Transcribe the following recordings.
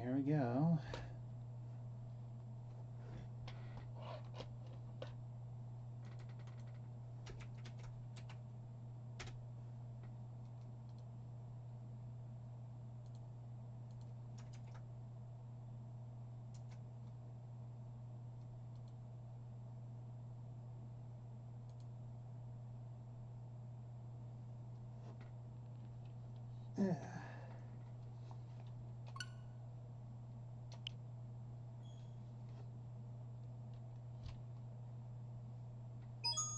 here we go.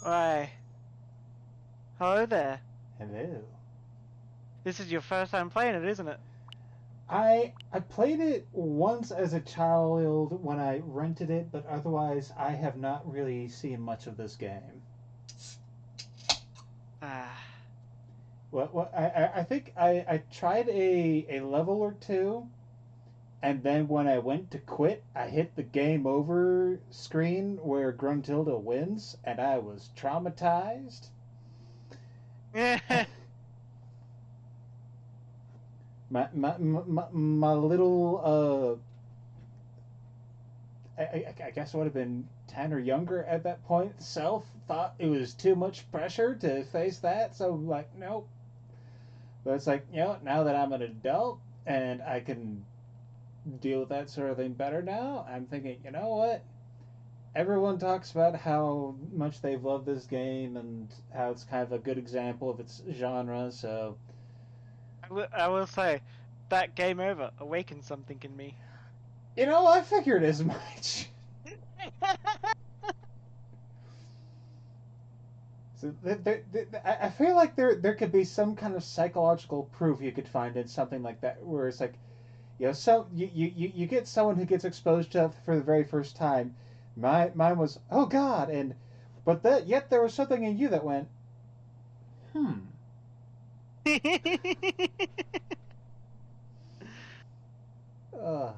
Why? Hello there. Hello. This is your first time playing it, isn't it? I played it once as a child when I rented it, but otherwise I have not really seen much of this game. Ah. Well, I think I tried a level or two, and then when I went to quit, I hit the game over screen where Gruntilda wins, and I was traumatized. My little I guess I would have been 10 or younger at that point self thought it was too much pressure to face that, so like nope. But it's like, now that I'm an adult and I can deal with that sort of thing better now, I'm thinking, you know what, everyone talks about how much they've loved this game and how it's kind of a good example of its genre, so I will say, that game over awakened something in me. I figured as much. So I feel like there could be some kind of psychological proof you could find in something like that, where it's like, so you get someone who gets exposed to it for the very first time. Mine was, oh God, but yet there was something in you that went, hmm. Uh,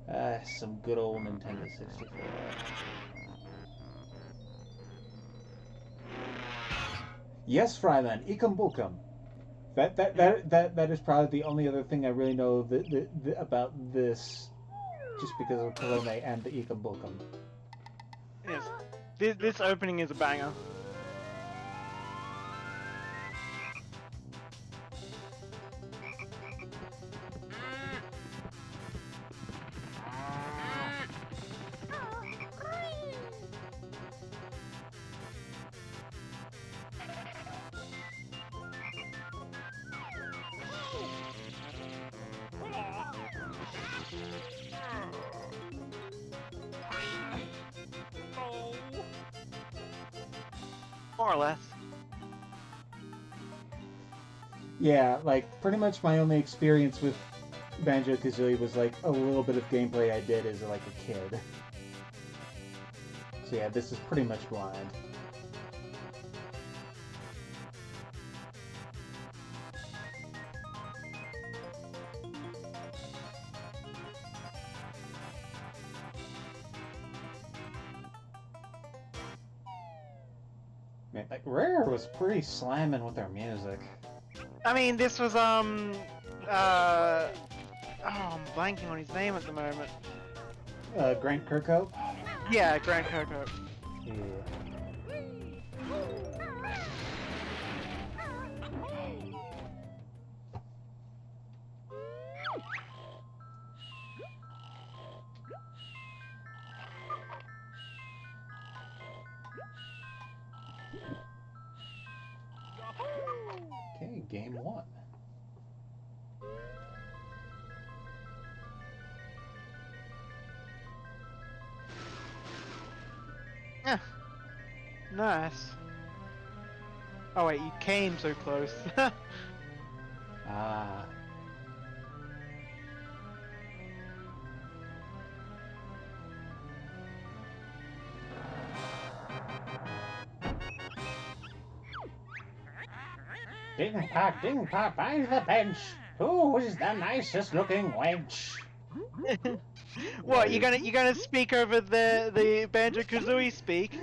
yeah. Some good old Nintendo 64. Yes, Fryman, Ikum Bukum. That is probably the only other thing I really know about this, just because of Korone and the Ikum Bukum. Yes. This opening is a banger. More or less. Yeah, like pretty much my only experience with Banjo-Kazooie was like a little bit of gameplay I did as like a kid. So yeah, this is pretty much blind. Man, like Rare was pretty slamming with their music. I mean, this was I'm blanking on his name at the moment. Grant Kirkhope? Yeah, Grant Coco. Yeah. Okay, game one. Yeah. Nice. Oh wait, you came so close. Ah. Ding pop, by the bench. Who is the nicest looking wench? What, you gonna speak over the Banjo-Kazooie speak?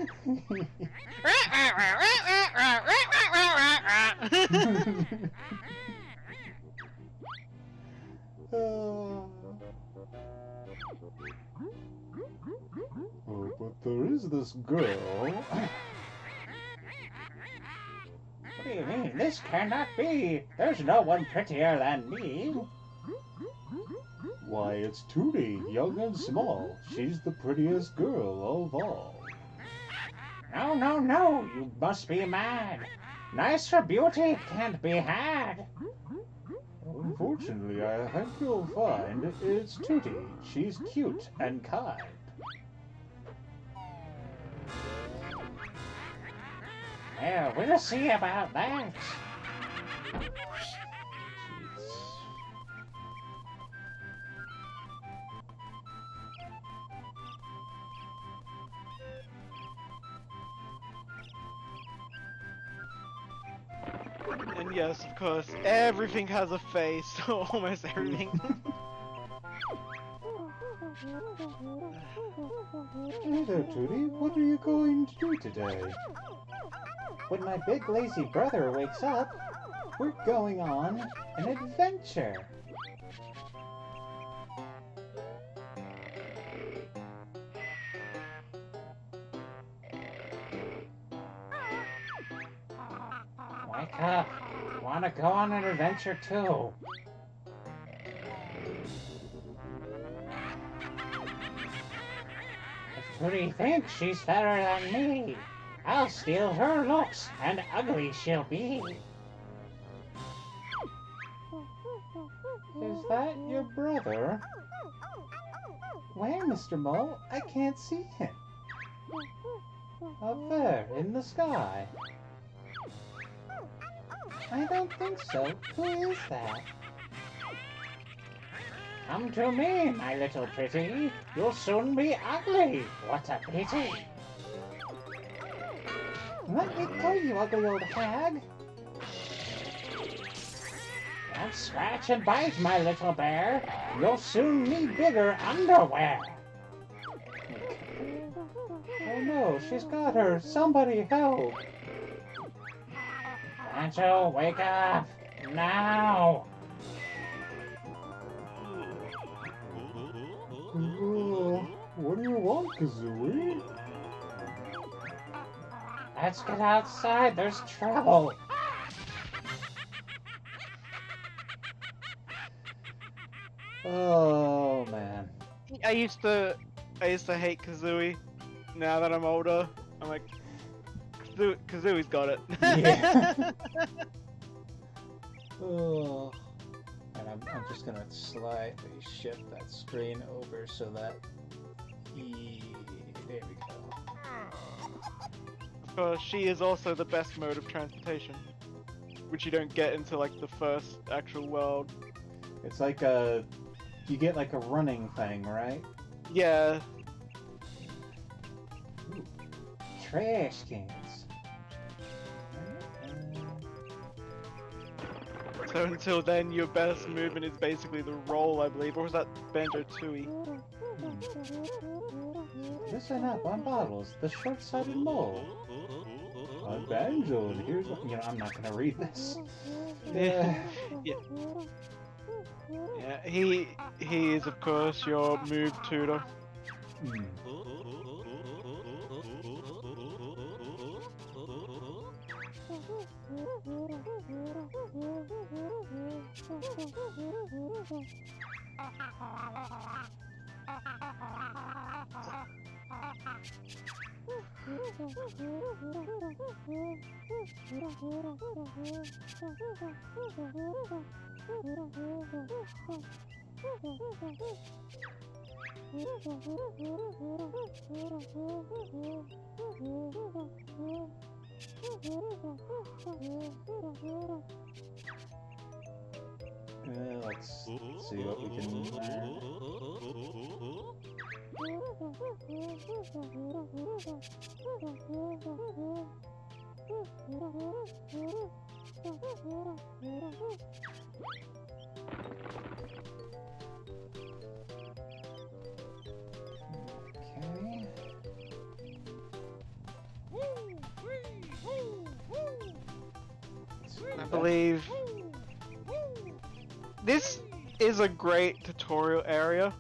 Oh, but there is this girl. What do you mean? This cannot be! There's no one prettier than me! Why, it's Tootie, young and small. She's the prettiest girl of all. No, no, no! You must be mad! Nicer beauty can't be had! Unfortunately, I think you'll find it's Tootie. She's cute and kind. Well, we'll see about that. And yes, of course, everything has a face. Almost everything. Hey there, Tootie. What are you going to do today? When my big lazy brother wakes up, we're going on an adventure. Wake up. Want to go on an adventure too. If Tootie thinks she's better than me, I'll steal her looks, and ugly she'll be. Is that your brother? Where, Mr. Mole? I can't see him. Up there, in the sky. I don't think so. Who is that? Come to me, my little pretty. You'll soon be ugly. What a pity. Let me go, you ugly old hag. Don't scratch and bite, my little bear. You'll soon need bigger underwear. Oh no, she's got her. Somebody help. Banjo, wake up! Now! What do you want, Kazooie? Let's get outside, there's trouble! Oh, man. I used to hate Kazooie. Now that I'm older, I'm like, Kazooie's got it. Yeah. Oh. And I'm just gonna slightly shift that screen over so that there we go. She is also the best mode of transportation, which you don't get into like the first actual world. It's like you get like a running thing, right? Yeah. Ooh. Trash cans. So until then, your best movement is basically the roll, I believe. Or was that Banjo-Tooie? Listen up on bottles, the short-sighted mole. I'm Banjo, and here's what... You know, I'm not gonna read this. Yeah. Yeah. Yeah, he is of course your move tutor. Hmm. Let's see what we can add. believe this is a great tutorial area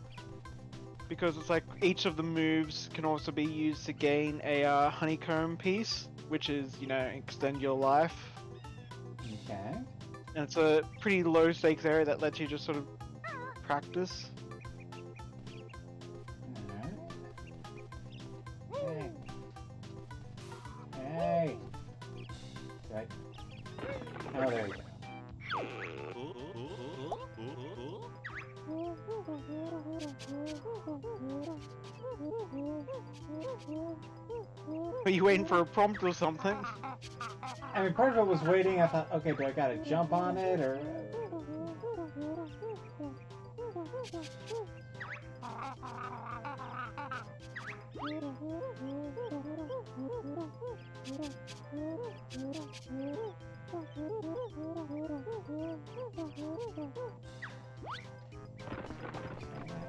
because it's like each of the moves can also be used to gain a honeycomb piece, which is, you know, extend your life. Okay. And it's a pretty low stakes area that lets you just sort of practice. Alright. Hey. Right. Oh, there you go. Are you waiting for a prompt or something? I mean, part of it was waiting. I thought, okay, do I gotta jump on it or?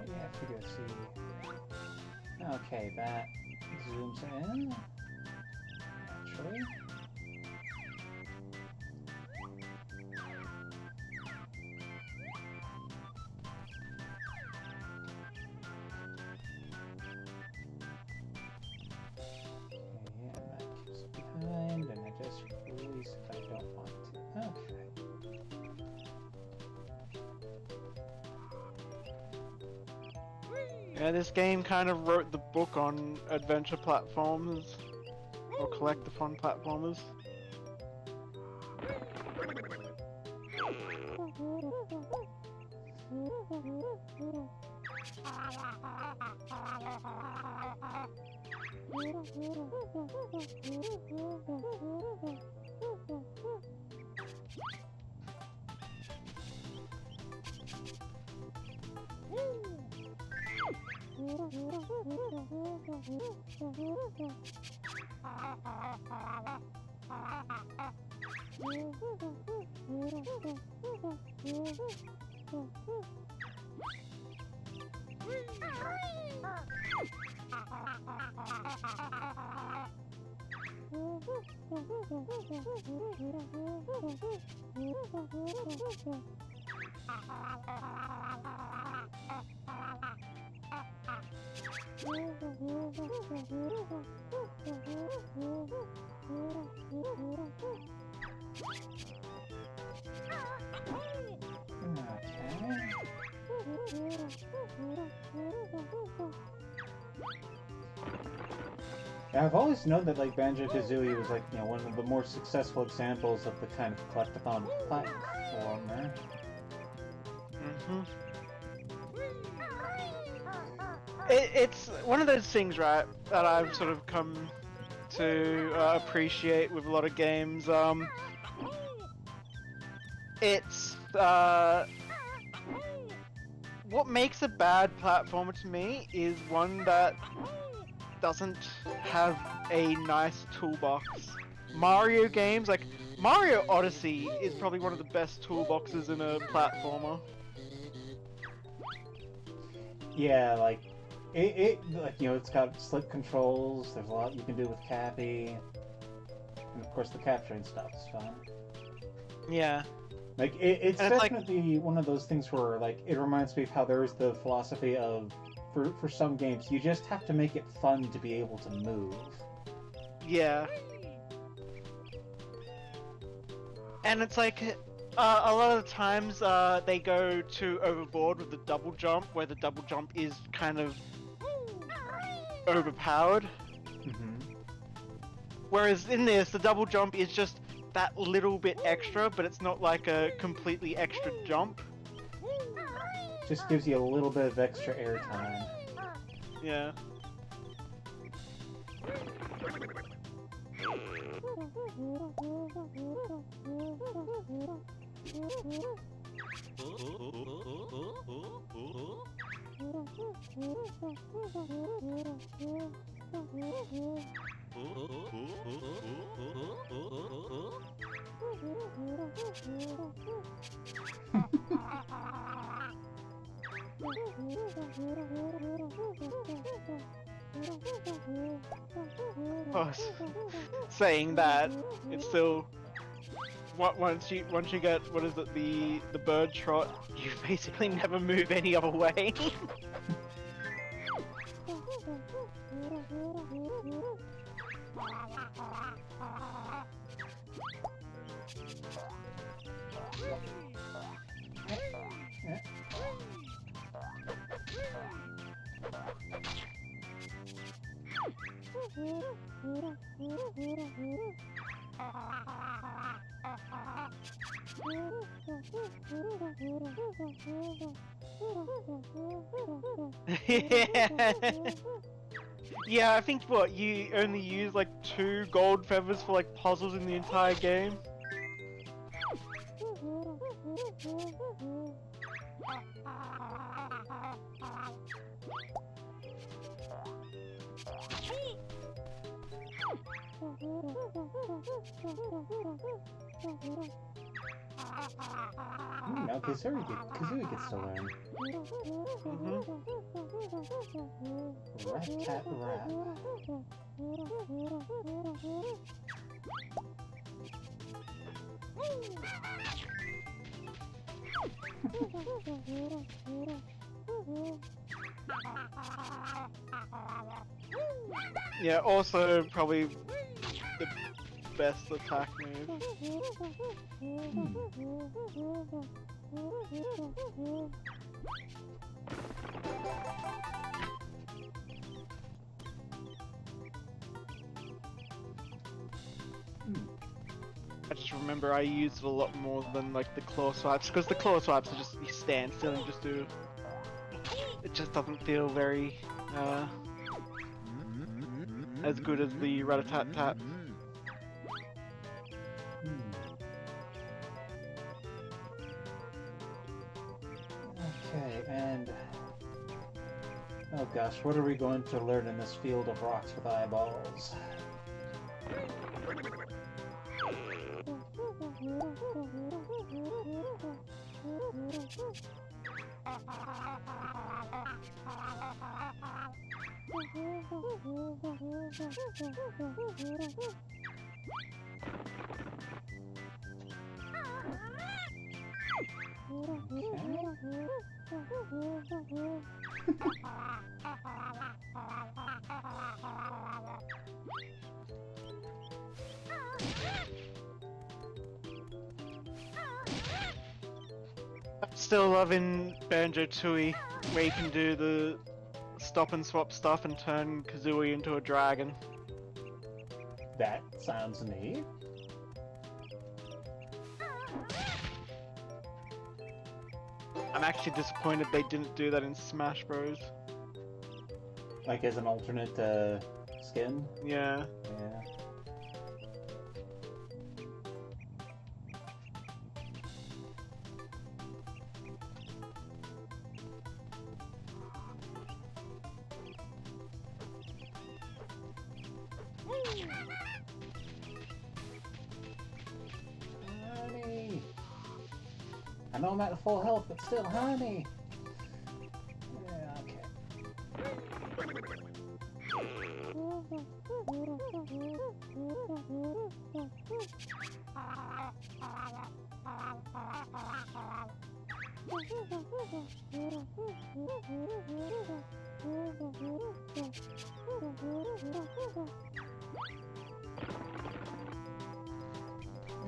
Yeah, I figure see. Okay, that zooms in. Naturally. Yeah, that keeps behind, and I just release if I don't want to. Okay. Yeah, this game kind of wrote the book on adventure platformers, or collectathon platformers. Yeah, I've always known that like Banjo-Kazooie was like, you know, one of the more successful examples of the kind of collectathon platformer. It's one of those things, right, that I've sort of come to appreciate with a lot of games. It's what makes a bad platformer to me is one that doesn't have a nice toolbox. Mario games, like Mario Odyssey, is probably one of the best toolboxes in a platformer. Yeah, like like, you know, it's got slip controls. There's a lot you can do with Cappy, and of course the capturing stuff is fun. Yeah. Like it's definitely like, one of those things where like it reminds me of how there is the philosophy of for some games you just have to make it fun to be able to move. Yeah. And it's like a lot of the times they go too overboard with the double jump, where the double jump is kind of overpowered. Mm-hmm. Whereas in this, the double jump is just that little bit extra, but it's not like a completely extra jump. Just gives you a little bit of extra airtime. Yeah. Oh, saying that, it's still once you get what is it, the bird trot, you basically never move any other way. Yeah, I think what, you only use like 2 gold feathers for like puzzles in the entire game. Now Kazooie gets to learn. Rat tat rat. Yeah, also probably the best attack move. I just remember I used it a lot more than like the claw swipes, because the claw swipes are just, you stand still and just do. It just doesn't feel very as good as the rat-a-tat-tat. Okay, and oh gosh, what are we going to learn in this field of rocks with eyeballs? I'm still loving Banjo-Tooie, where you can do the stop and swap stuff and turn Kazooie into a dragon. That sounds neat. I'm actually disappointed they didn't do that in Smash Bros. Like as an alternate skin? Yeah. Yeah. Honey! I know I'm at full health, but still, honey! Yeah, okay.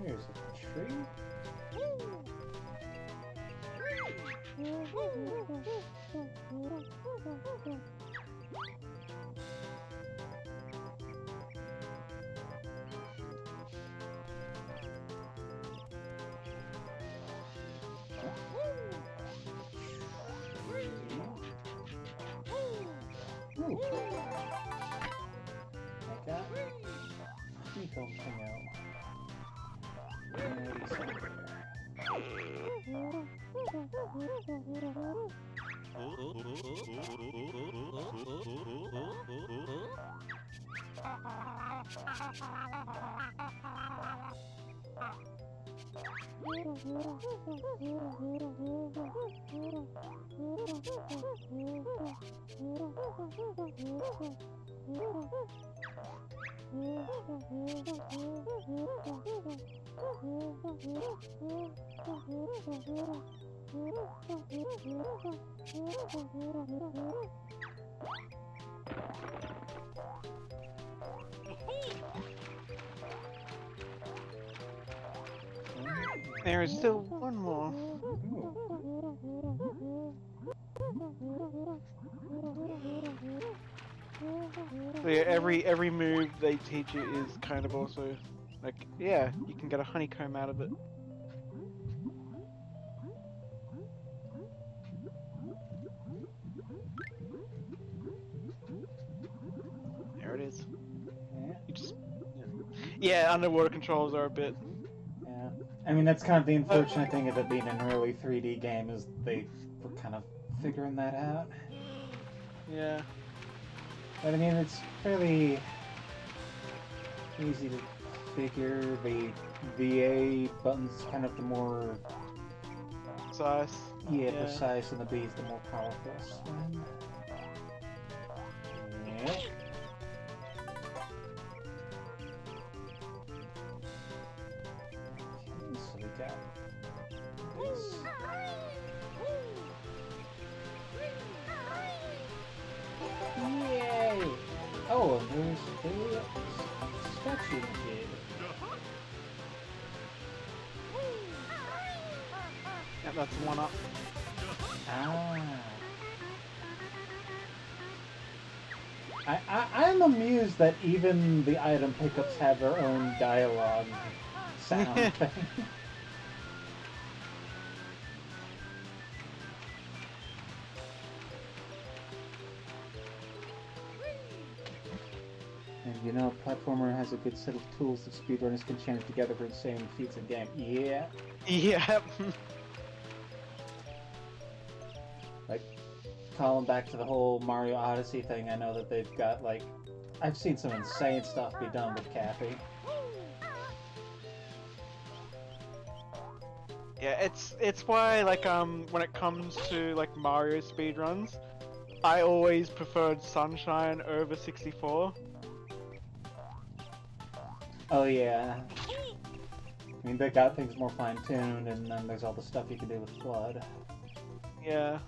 There's a tree. Ooh. I got Nico Pingo. And he's over There is still one more. So yeah, every move they teach you is kind of also like, yeah, you can get a honeycomb out of it. There it is. Yeah. You just yeah, underwater controls are a bit. Yeah. I mean, that's kind of the unfortunate thing of it being an early 3D game is they were kind of figuring that out. Yeah. But I mean, it's fairly easy to figure. The VA button's kind of the more Precise. precise, and the B is the more powerful swing. Yeah. Okay, so we got this. Yay! Oh, and there's a statue kid. Yeah, that's one up. Ah. I'm amused that even the item pickups have their own dialogue sound thing. And you know, platformer has a good set of tools that speedrunners can channel together for insane feats of game. Yeah. Yeah. Like, calling back to the whole Mario Odyssey thing, I know that they've got, like, I've seen some insane stuff be done with Cappy. Yeah, it's why like when it comes to like Mario speedruns, I always preferred Sunshine over 64. Oh yeah. I mean, they got things more fine-tuned, and then there's all the stuff you can do with Flood. Yeah.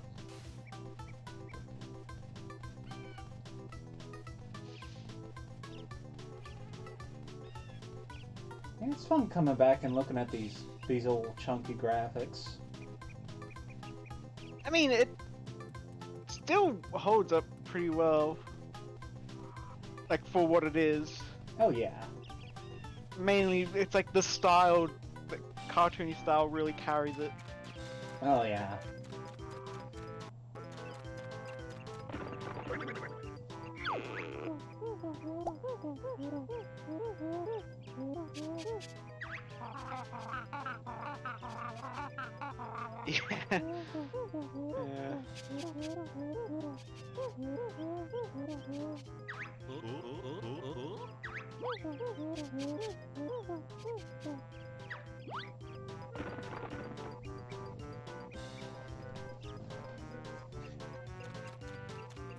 And it's fun coming back and looking at these old chunky graphics. I mean, it still holds up pretty well. Like, for what it is. Oh yeah. Mainly, it's like the style, the cartoony style really carries it. Oh yeah. Yeah.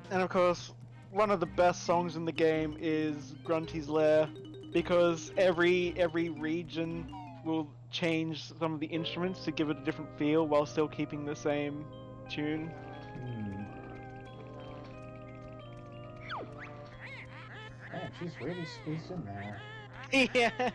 And of course, one of the best songs in the game is Grunty's Lair, because every region will change some of the instruments to give it a different feel while still keeping the same tune. Man, she's really squeezed in there. Yeah.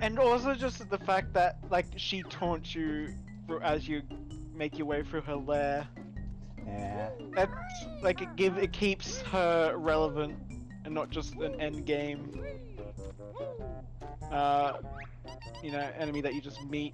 And also just the fact that, like, she taunts you as you make your way through her lair. Yeah. That's, like, it keeps her relevant and not just an end game. you know, enemy that you just meet.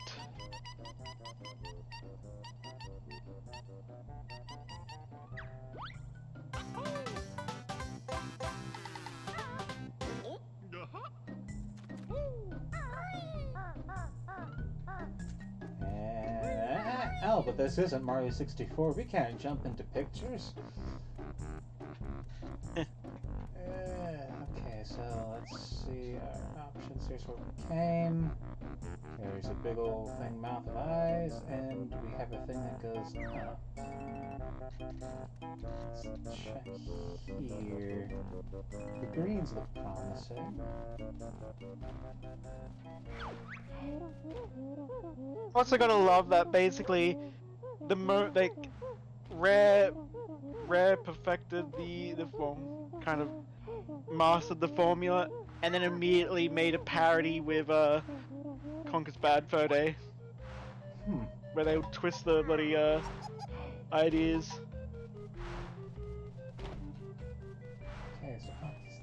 Oh, but this isn't Mario 64. We can't jump into pictures. Okay, so let's see our options. Here's where we came. There's a big old thing, mouth and eyes, and we have a thing that goes up. Let's check here. The greens look promising. Also gotta love that basically like Rare perfected the form, kind of mastered the formula, and then immediately made a parody with Conker's Bad Fur Day, where they would twist the bloody ideas. Okay, so that's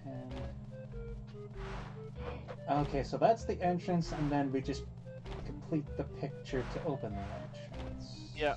and okay, so that's the entrance, and then we just complete the picture to open the entrance. Yeah.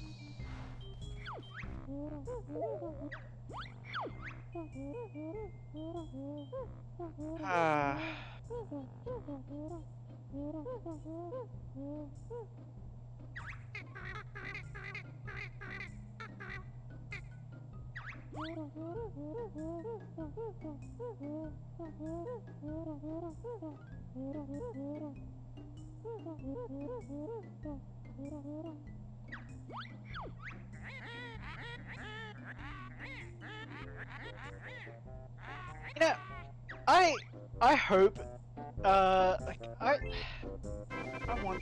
You know, I hope like I want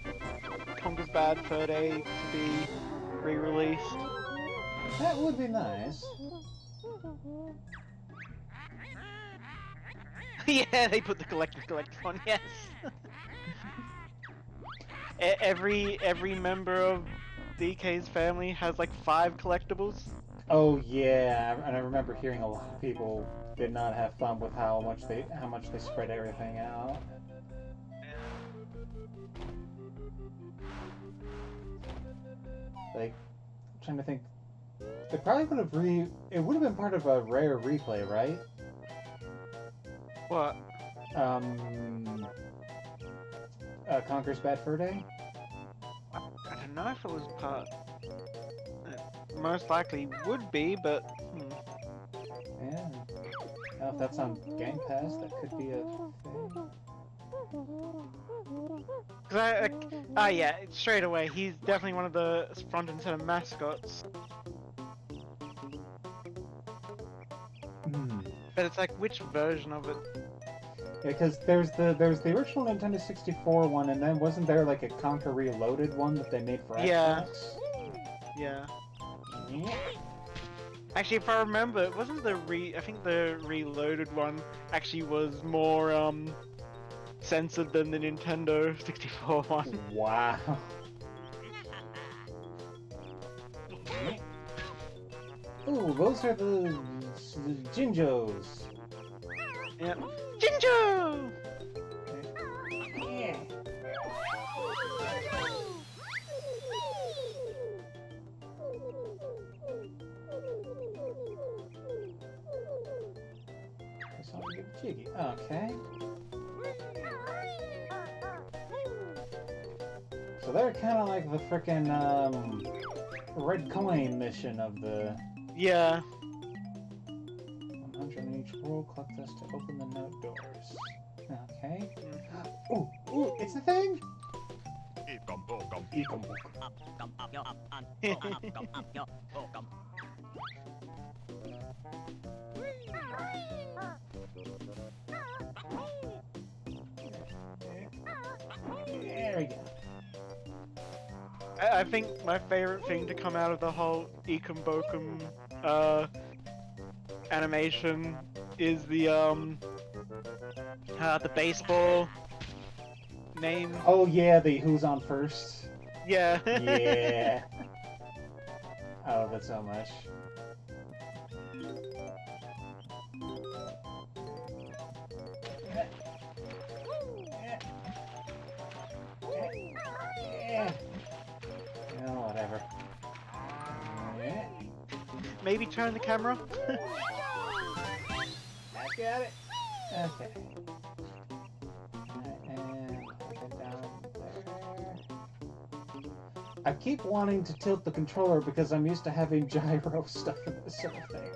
Conker's Bad Fur Day to be re-released. That would be nice. Yeah, they put the collect on, yes. Every member of DK's family has like 5 collectibles. Oh yeah, and I remember hearing a lot of people did not have fun with how much they spread everything out. Like, I'm trying to think. They probably would have it would have been part of a Rare replay, right? What? Conker's Bad Fur Day? I don't know if it was part. Most likely would be, but Yeah. Now, if that's on Game Pass, that could be a thing. Yeah, straight away, he's definitely one of the front and center mascots. But it's like, which version of it? Yeah, because there's the original Nintendo 64 one, and then wasn't there like a Conker Reloaded one that they made for Xbox? Yeah. Actually, if I remember, it wasn't I think the Reloaded one actually was more censored than the Nintendo 64 one. Wow. Ooh, those are the Jinjos. Yeah. Jinjo! Yeah. Jiggy. Okay. So they're kind of like the frickin' red coin mission of the. Yeah. 100 in each roll. Collect this to open the note doors. Okay. Ooh, ooh, it's a thing. There we go. I think my favorite thing to come out of the whole Ekum Bokum animation is the baseball name. Oh yeah, the who's on first. Yeah. Yeah. I love it so much. maybe turn the camera. I got it. Okay. And put it down there. I keep wanting to tilt the controller because I'm used to having gyro stuff in this sort of thing.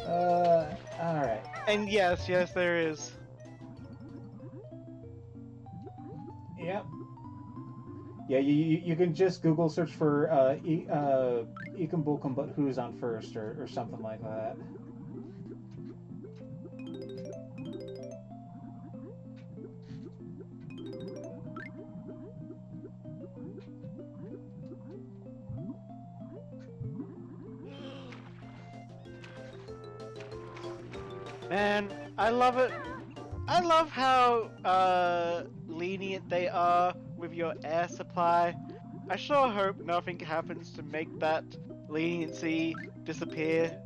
Alright. And yes, there is. Yep. Yeah, you can just Google search for Ikum Bukum, but who's on first, or something like that. Man, I love it. I love how lenient they are with your air supply. I sure hope nothing happens to make that leniency disappear.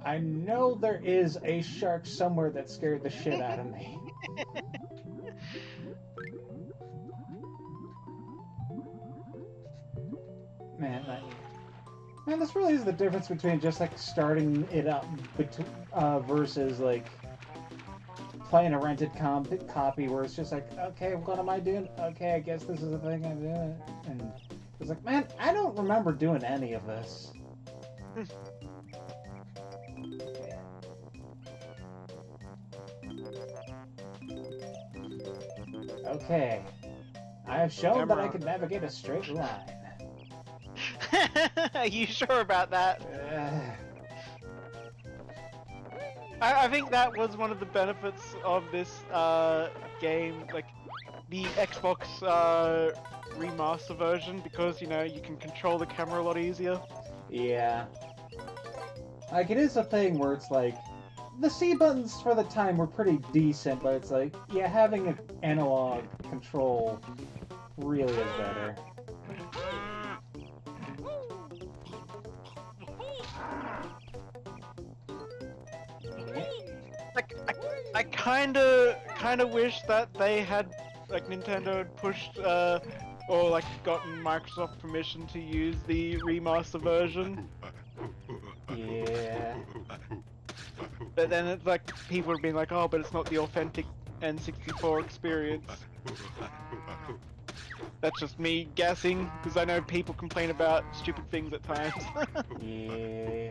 I know there is a shark somewhere that scared the shit out of me. Man, this really is the difference between just like starting it up versus like playing a rented copy where it's just like, okay, what am I doing? Okay, I guess this is the thing I'm doing. And it's like, man, I don't remember doing any of this. Okay. I have shown that I can navigate a straight line. Are you sure about that? I think that was one of the benefits of this game, like the Xbox remaster version, because you know you can control the camera a lot easier. Yeah. Like it is a thing where it's like the C buttons for the time were pretty decent, but it's like, yeah, having an analog control really is better. Like I kinda wish that they had, like, Nintendo had pushed or like gotten Microsoft permission to use the remaster version. Yeah. But then it's like people have been like, oh, but it's not the authentic N64 experience. That's just me guessing, because I know people complain about stupid things at times. Yeah.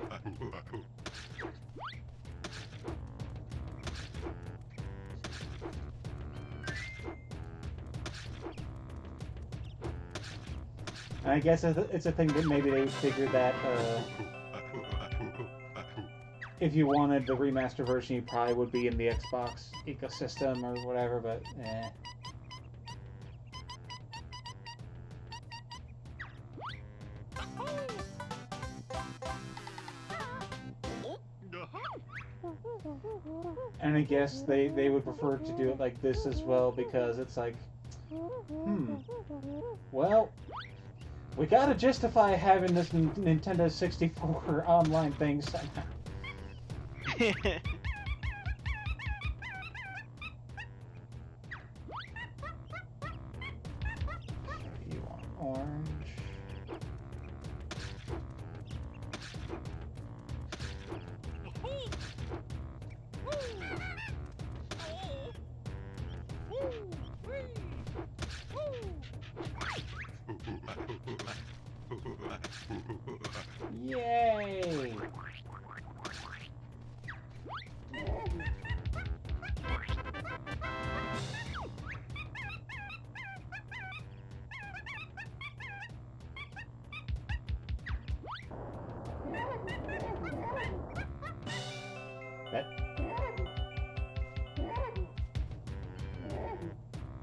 I guess it's a thing that maybe they figured that if you wanted the remaster version, you probably would be in the Xbox ecosystem or whatever, but eh. And I guess they would prefer to do it like this as well, because it's like, well, we gotta justify having this Nintendo 64 online thing somehow. You want orange? Yay!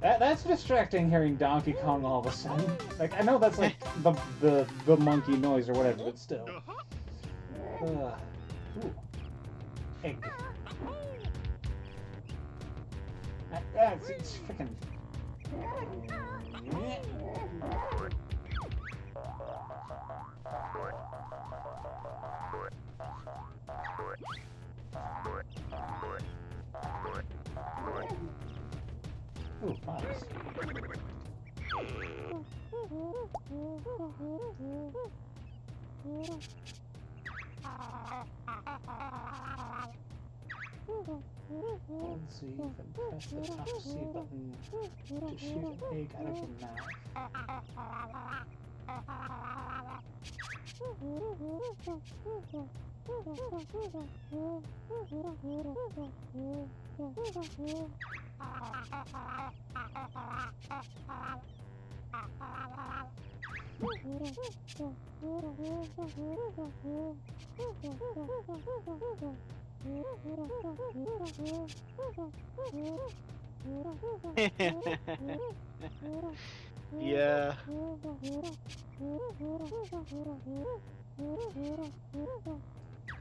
That's distracting, hearing Donkey Kong all of a sudden. Like, I know that's like the monkey noise or whatever, but still. Ooh. Egg. It's freaking. Ooh, nice. Hold Z, then press the top C button to shoot an egg out of your mouth. Yeah.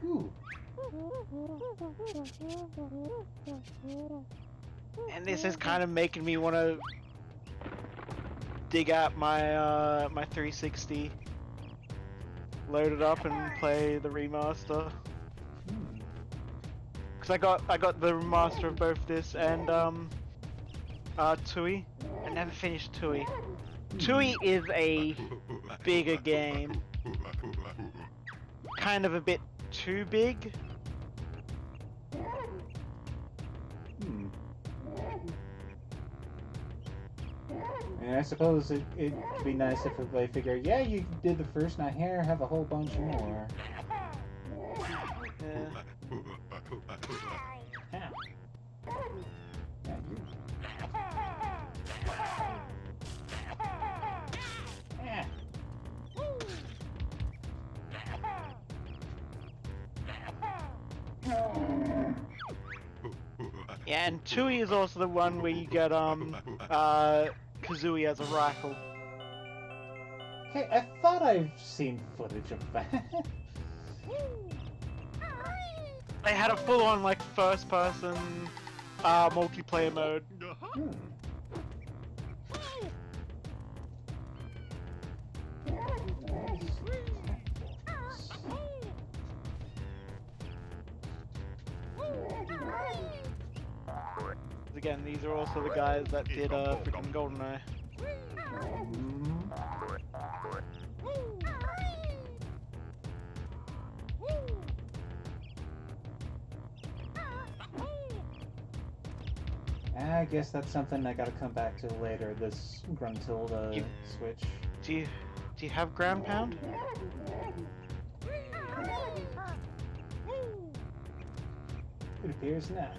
Ooh. And this is kind of making me want to dig out my my 360, load it up, and play the remaster. Cause I got the remaster of both this and Tui. I never finished Tui. Tui is a bigger game, kind of a bit too big. And I suppose it'd be nice if they figure, yeah, you did the first, now here, have a whole bunch more. Yeah. Yeah. Yeah. Yeah, and Tui is also the one where you get Kazooie as a rifle. Hey, I thought I've seen footage of that. They had a full-on like first-person multiplayer mode. Again, these are also the guys that did freaking GoldenEye. I guess that's something I gotta come back to later, this Gruntilda switch. Do you have ground pound? It appears not.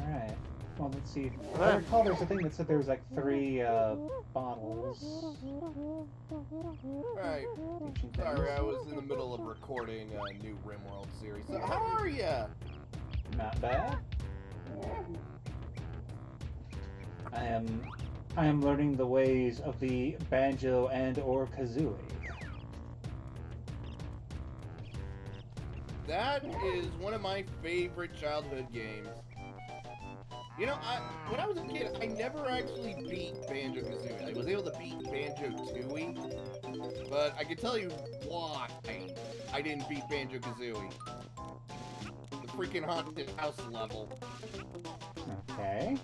Alright. Well, let's see. I recall there's a thing that said there was like 3 bottles. Right. Sorry, I was in the middle of recording a new RimWorld series. So how are ya? Not bad. I am learning the ways of the Banjo and or Kazooie. That is one of my favorite childhood games. You know, when I was a kid, I never actually beat Banjo-Kazooie. I was able to beat Banjo-Tooie, but I can tell you why I didn't beat Banjo-Kazooie. The freaking haunted house level. Okay.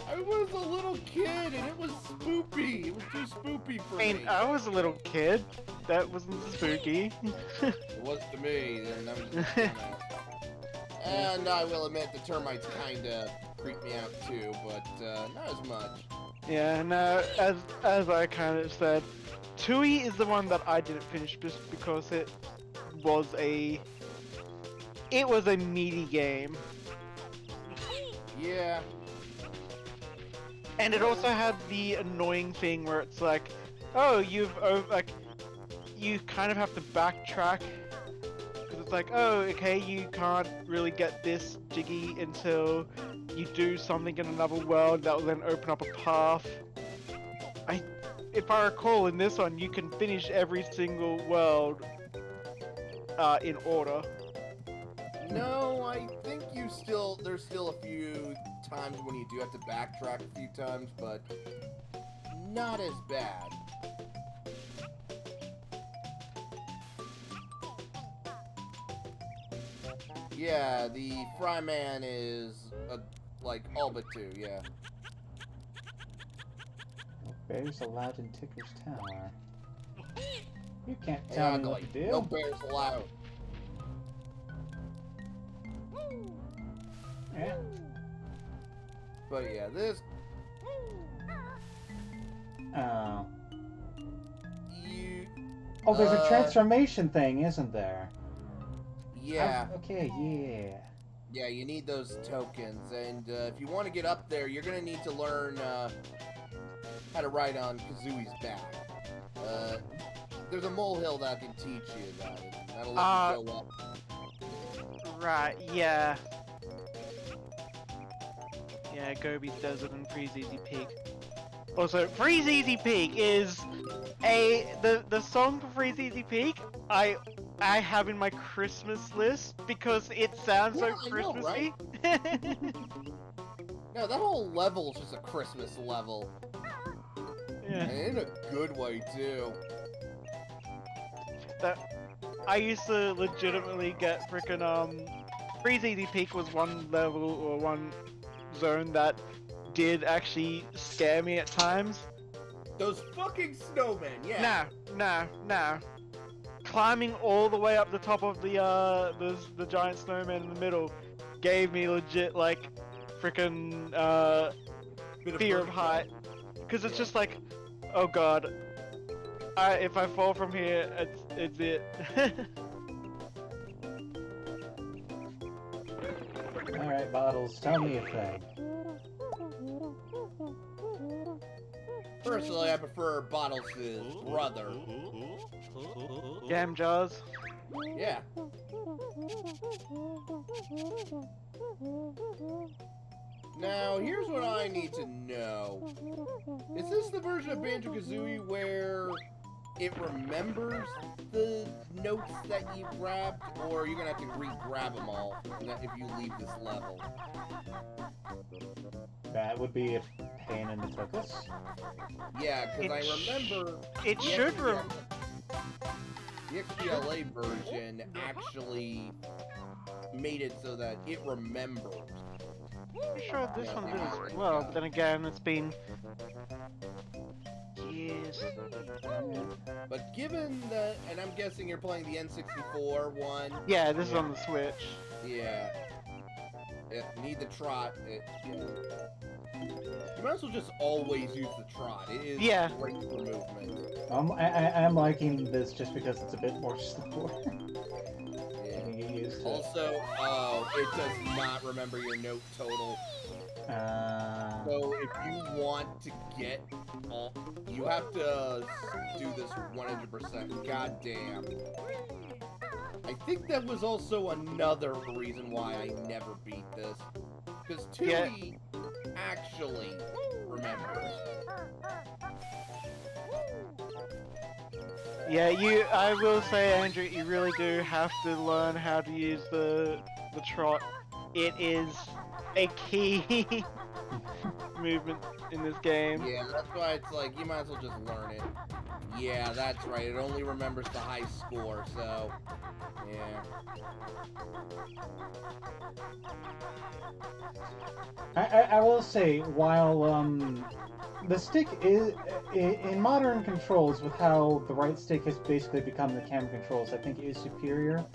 I was a little kid, and it was spoopy. It was too spoopy for me. I was a little kid. That wasn't spooky. It was to me, and I was just and I will admit the termites kinda creep me out too, but not as much. Yeah, no, as I kind of said, Tui is the one that I didn't finish just because it was a meaty game. Yeah. And it also had the annoying thing where it's like, oh, you kind of have to backtrack. Because it's like, oh, okay, you can't really get this jiggy until you do something in another world that will then open up a path. If I recall, in this one, you can finish every single world in order. No, I think there's still a few times when you do have to backtrack a few times, but not as bad. Yeah, the Fryman is like all but 2. Yeah. Bears allowed in Ticker's Tower. You can't Hey, tell me what Ugly. to do. No bears allowed. Yeah. But yeah, this Oh. you. Oh, there's a transformation thing, isn't there? Yeah. Okay, yeah. Yeah, you need those tokens, and if you want to get up there, you're gonna need to learn how to ride on Kazooie's back. There's a molehill that can teach you that. That'll let you go up. Right, yeah. Yeah, Gobi's Desert and Freeze Easy Peak. Also, Freeze Easy Peak is the song for Freeze Easy Peak I have in my Christmas list because it sounds so Christmassy. Right? No, that whole level is just a Christmas level. Yeah. And in a good way too. I used to legitimately get frickin' Freeze Easy Peak was one level or one zone that did actually scare me at times. Those fucking snowmen, yeah. Nah. Climbing all the way up the top of the giant snowman in the middle gave me legit like frickin' fear of height. Cause it's just like, oh god, if I fall from here, it's it. Alright, Bottles, tell me a thing. Personally, I prefer Bottles' brother. Jam Jaws. Yeah. Now, here's what I need to know. Is this the version of Banjo-Kazooie where it remembers the notes that you grabbed, or you're gonna have to re-grab them all if you leave this level? That would be a pain in the tuchus. Yeah, because I remember... It should The XBLA version actually made it so that it remembers. I'm sure this one did as well, but then again, it's been years. But given that, and I'm guessing you're playing the N64 one. Yeah, this is on the Switch. Yeah. Need the trot. Yeah. You might as well just always use the trot. It is great for movement. I'm liking this just because it's a bit more slower. Yeah. You get used to Also, it does not remember your note total. So if you want to get all, you have to do this 100%. God damn. I think that was also another reason why I never beat this. Because Tui actually remembers. Yeah, I will say, Andrew, you really do have to learn how to use the trot. It is a key movement in this game. Yeah, that's why it's like, you might as well just learn it. Yeah, that's right, it only remembers the high score, so... Yeah. I will say, while the stick is in modern controls, with how the right stick has basically become the camera controls, I think is superior.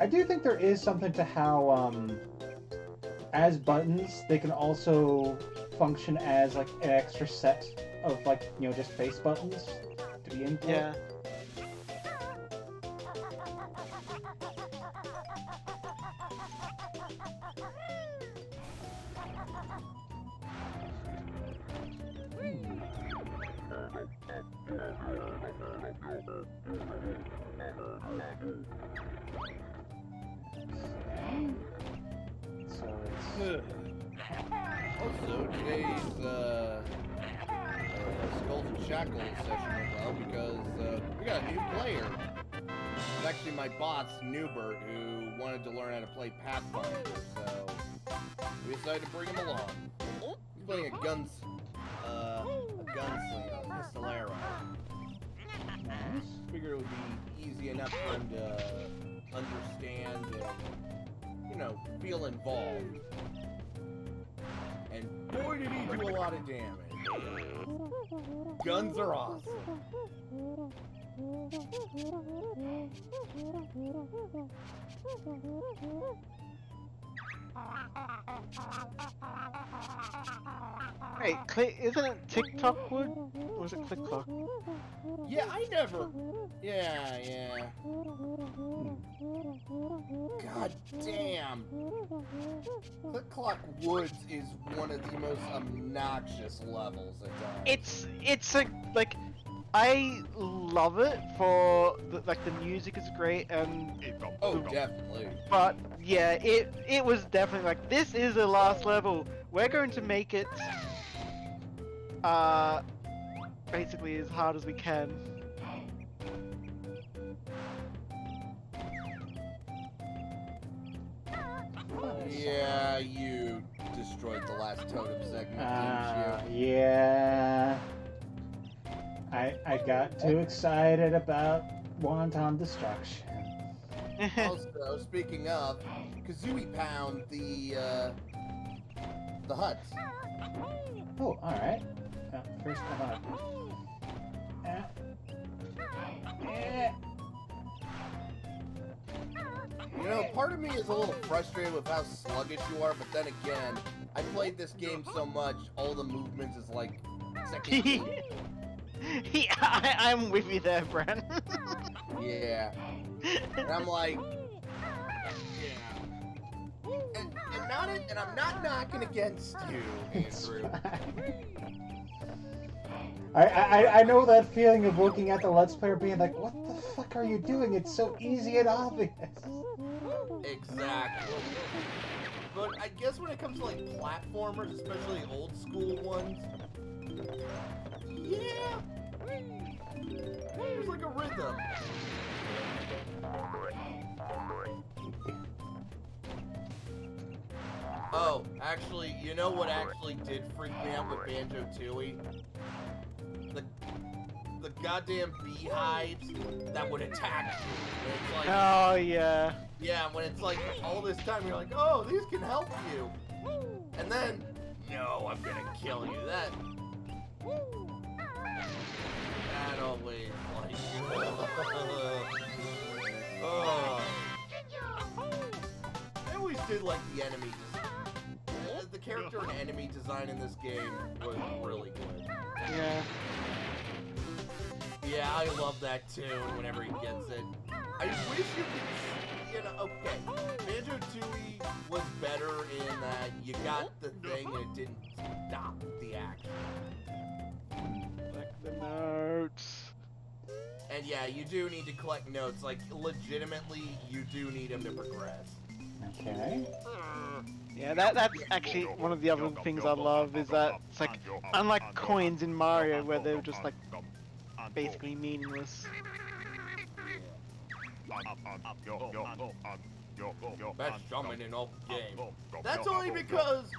I do think there is something to how as buttons they can also function as like an extra set of like, you know, just face buttons to be input. Yeah. Also, today's Skulls and Shackles session went well because we got a new player. It's actually my boss, Newbert, who wanted to learn how to play Pathfinder, so we decided to bring him along. He's playing a gunslinger, a pistolero. Figured it would be easy enough for him to understand and, you know, feel involved. And boy, did he do a lot of damage. Guns are awesome. Wait, isn't it TikTok wood? Or was it Click Clock? Yeah, I never. Yeah. God damn. Click Clock Woods is one of the most obnoxious levels at times. It's a like, I love it for the music is great and Oh, definitely. but yeah, it was definitely like, this is the last level. We're going to make it basically as hard as we can. Yeah, you destroyed the last totem segment, didn't you? Yeah. I got too excited about wanton destruction. Also, speaking of, Kazooie Pound the huts. Oh, alright. First, come on. You know, part of me is a little frustrated with how sluggish you are, but then again, I played this game so much, all the movements is like second nature. Yeah, I'm with you there, Bren. Yeah. And I'm like, yeah. And I'm not knocking against you, Andrew. I know that feeling of looking at the Let's Player being like, what the fuck are you doing? It's so easy and obvious. Exactly. But I guess when it comes to like platformers, especially old school ones, yeah, there's like a rhythm. Oh, actually, you know what actually did freak me out with Banjo-Tooie? The goddamn beehives that would attack you. It's like, Oh yeah. yeah, when it's like all this time you're like, oh, these can help you. And then, no, I'm gonna kill you. That always like oh. I always did like the enemy design. The character and enemy design in this game was really good. Yeah. Yeah, I love that too, whenever he gets it. I wish you could, you know, okay, Banjo-Tooie was better in that you got the thing and it didn't stop the action. Like the notes. And yeah, you do need to collect notes, like, legitimately, you do need him to progress. Okay. Yeah, that's actually one of the other things I love, is that it's like, unlike coins in Mario where they're just like basically meaningless. Best shaman in all the game. That's only because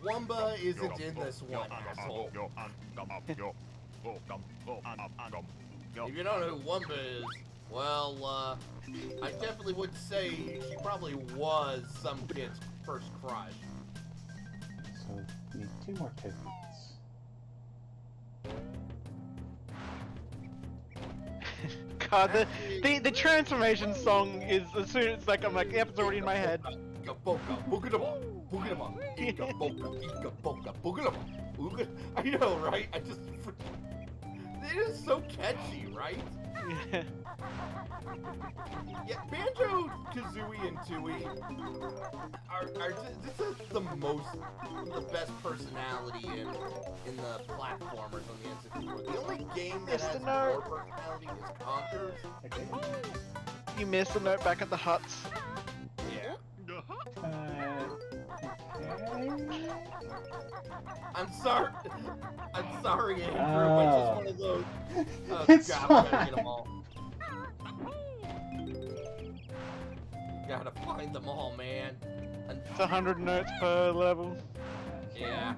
Wumba isn't in this one, asshole. If you don't know who Wumba is, well, I definitely would say she probably was some kid's first crush. So, we need 2 more tokens. God, the transformation song is, as soon as like, I'm like, yep, it's already in my head. I know, right? It is so catchy, right? Yeah. Yeah, Banjo-Kazooie and Tooie are just the best personality in the platformers on the N64. The only game that has more personality is Conker's. You missed the note back at the huts. Yeah. Okay. I'm sorry, Andrew, but it's just one of those. Oh, It's God, we gotta fine. get them all. Gotta find them all, man. It's 100 notes per level. Yeah.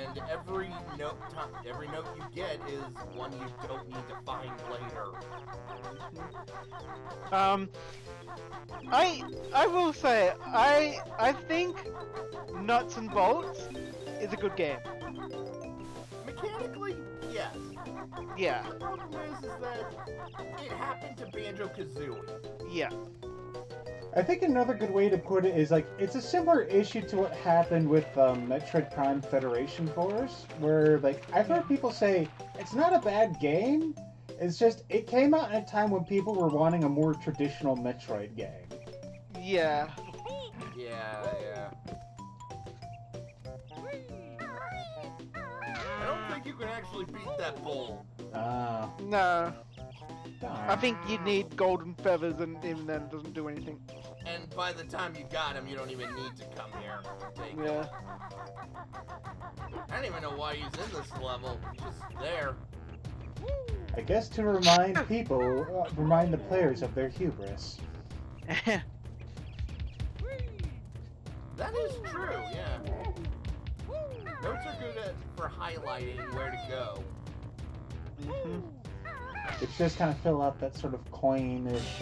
And every note you get is one you don't need to find later. I will say I think Nuts and Bolts is a good game. Mechanically, yes. Yeah. The problem is that it happened to Banjo-Kazooie. Yeah. I think another good way to put it is like it's a similar issue to what happened with Metroid Prime Federation Force, where like I've heard people say it's not a bad game. It's just it came out in a time when people were wanting a more traditional Metroid game. Yeah. Yeah. I don't think you can actually beat that bull. No. Darn. I think you need golden feathers, and even then it doesn't do anything. And by the time you got him, you don't even need to come here to take him. Yeah. I don't even know why he's in this level. He's just there. I guess to remind remind the players of their hubris. That is true, yeah. Notes are good for highlighting where to go. Mhm. It's just kind of fill out that sort of coinish.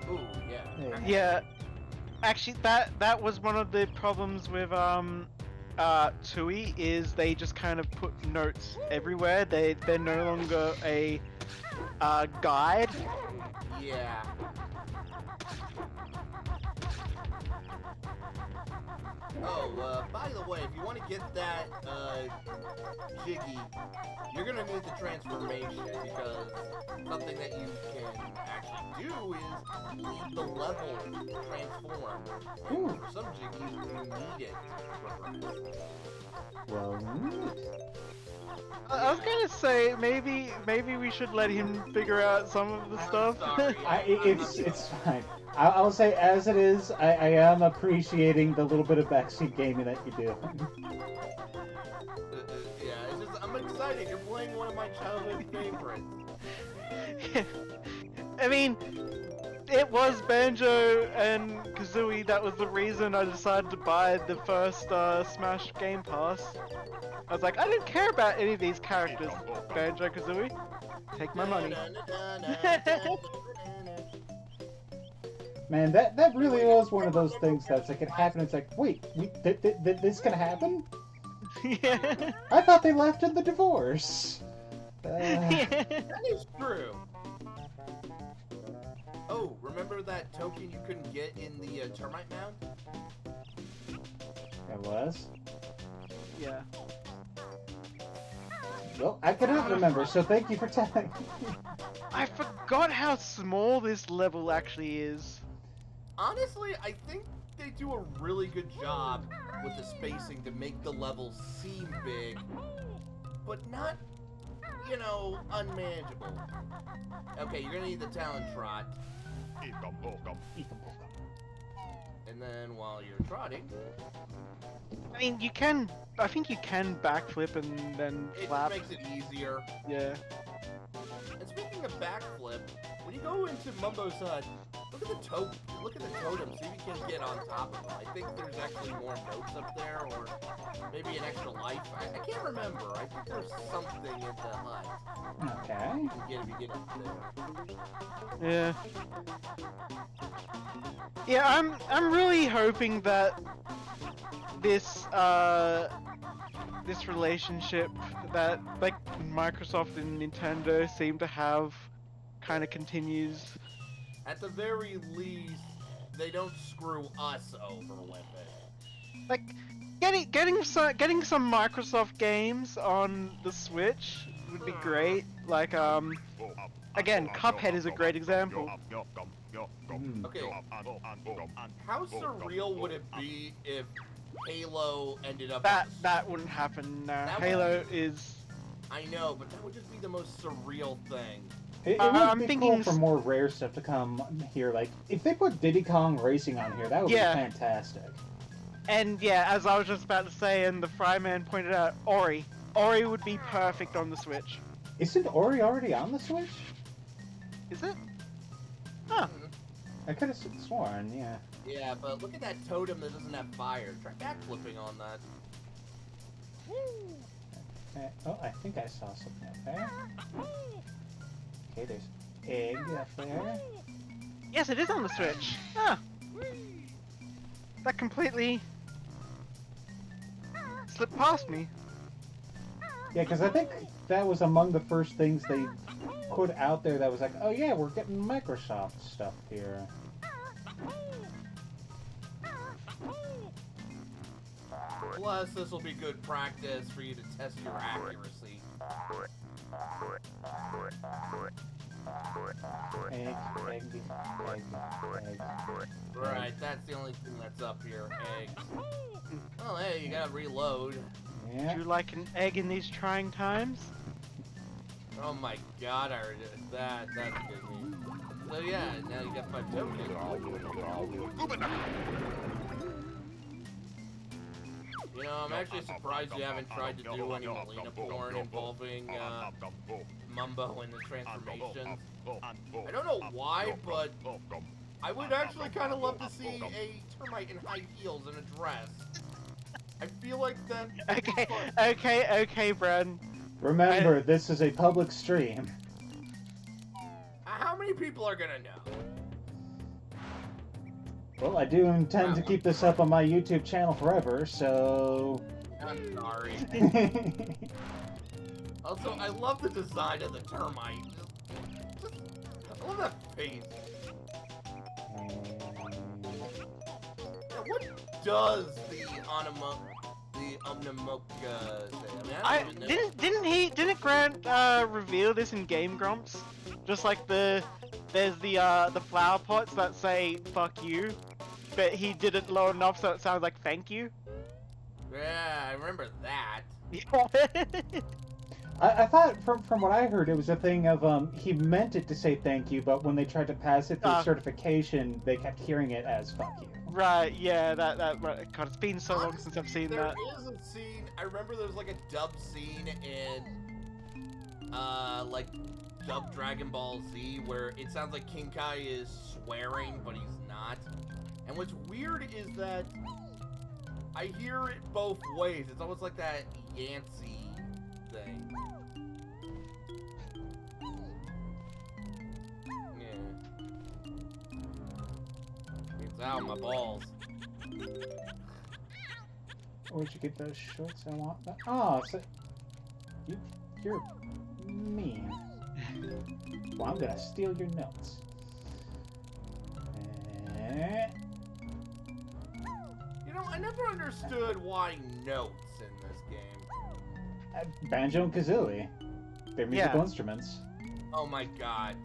Ooh, yeah. Yeah. Actually, that was one of the problems with TUI is they just kind of put notes everywhere. They're no longer a guide. Yeah. Oh, by the way, if you want to get that, Jiggy, you're gonna need the transformation, because something that you can actually do is leave the level transformed. And for some Jiggies, you need it to progress. Well, I was gonna say maybe we should let him figure out some of the stuff. Sorry, it's fine. I'll say as it is, I am appreciating the little bit of backseat gaming that you do. Yeah, it's just, I'm excited. You're playing one of my childhood favorites. I mean, it was Banjo and Kazooie. That was the reason I decided to buy the first Smash Game Pass. I was like, I don't care about any of these characters. Banjo-Kazooie, take my money. Man, that really was one of those things that's like it happened. It's like, wait, this can happen? Yeah. I thought they left in the divorce. That is true. Oh, remember that token you couldn't get in the termite mound? It was. Yeah. Well, I cannot remember, so thank you for telling me. I forgot how small this level actually is. Honestly, I think they do a really good job with the spacing to make the level seem big, but not, you know, unmanageable. Okay, you're gonna need the Talon Trot. And then while you're trotting... I mean, I think you can backflip and then It flap. just makes it easier. Yeah. And speaking of backflip, when you go into Mumbo's hut, look at the totem, see if you can get on top of it. I think there's actually more notes up there, or maybe an extra life. I can't remember. I think there's something in the hut. Okay. You can get if you get up there. Yeah. Yeah, I'm really hoping that this this relationship that like Microsoft and Nintendo seem to have kind of continues. At the very least, they don't screw us over with it. Like getting some Microsoft games on the Switch would be great. Like again, Cuphead is a great example. Okay, how surreal would it be if Halo ended up... That wouldn't happen now. That Halo is... I know, but that would just be the most surreal thing. It I'm would be thinking cool for more rare stuff to come here. Like, if they put Diddy Kong Racing on here, that would be fantastic. And yeah, as I was just about to say, and the Fryman pointed out, Ori would be perfect on the Switch. Isn't Ori already on the Switch? Is it? Huh. I could have sworn, yeah. Yeah, but look at that totem that doesn't have fire. Try backflipping on that. Oh, I think I saw something up there. Okay, there's egg up there. Yes, it is on the Switch. Ah. That completely slipped past me. Yeah, because I think that was among the first things they put out there that was like, oh yeah, we're getting Microsoft stuff here. Plus, this will be good practice for you to test your accuracy. Egg, egg, egg, egg. Right, that's the only thing that's up here. Eggs. Well, hey, you gotta reload. Yeah. Would you like an egg in these trying times? Oh my god, I already did that. That's good news. So yeah, now you got 5 tokens. You know, I'm actually surprised you haven't tried to do any Melina porn involving Mumbo and the transformations. I don't know why, but I would actually kind of love to see a termite in high heels and a dress. I feel like that. Okay, Brad. Remember, this is a public stream. How many people are gonna know? Well, I do intend to keep this up on my YouTube channel forever, so... I'm sorry. Also, I love the design of the termite. I love that face. Yeah, what does the Omnimoka say? I mean, I don't even know. Didn't Grant reveal this in Game Grumps? Just like there's the flower pots that say "fuck you," but he did it low enough so it sounds like "thank you." Yeah, I remember that. I thought, from what I heard, it was a thing of, he meant it to say thank you, but when they tried to pass it through certification, they kept hearing it as fuck you. Right, yeah, that, right. God, it's been so long since I've seen there that. There is a scene, I remember there was like a dub scene in, like, dub Dragon Ball Z, where it sounds like King Kai is swearing, but he's not. And what's weird is that I hear it both ways. It's almost like that Yancey thing. Yeah. It's out my balls. Where'd you get those shorts? I want that. Oh, so you're mean. Well, I'm gonna steal your notes. You know, I never understood why notes in this game. Banjo and Kazooie. They're musical instruments. Oh my god.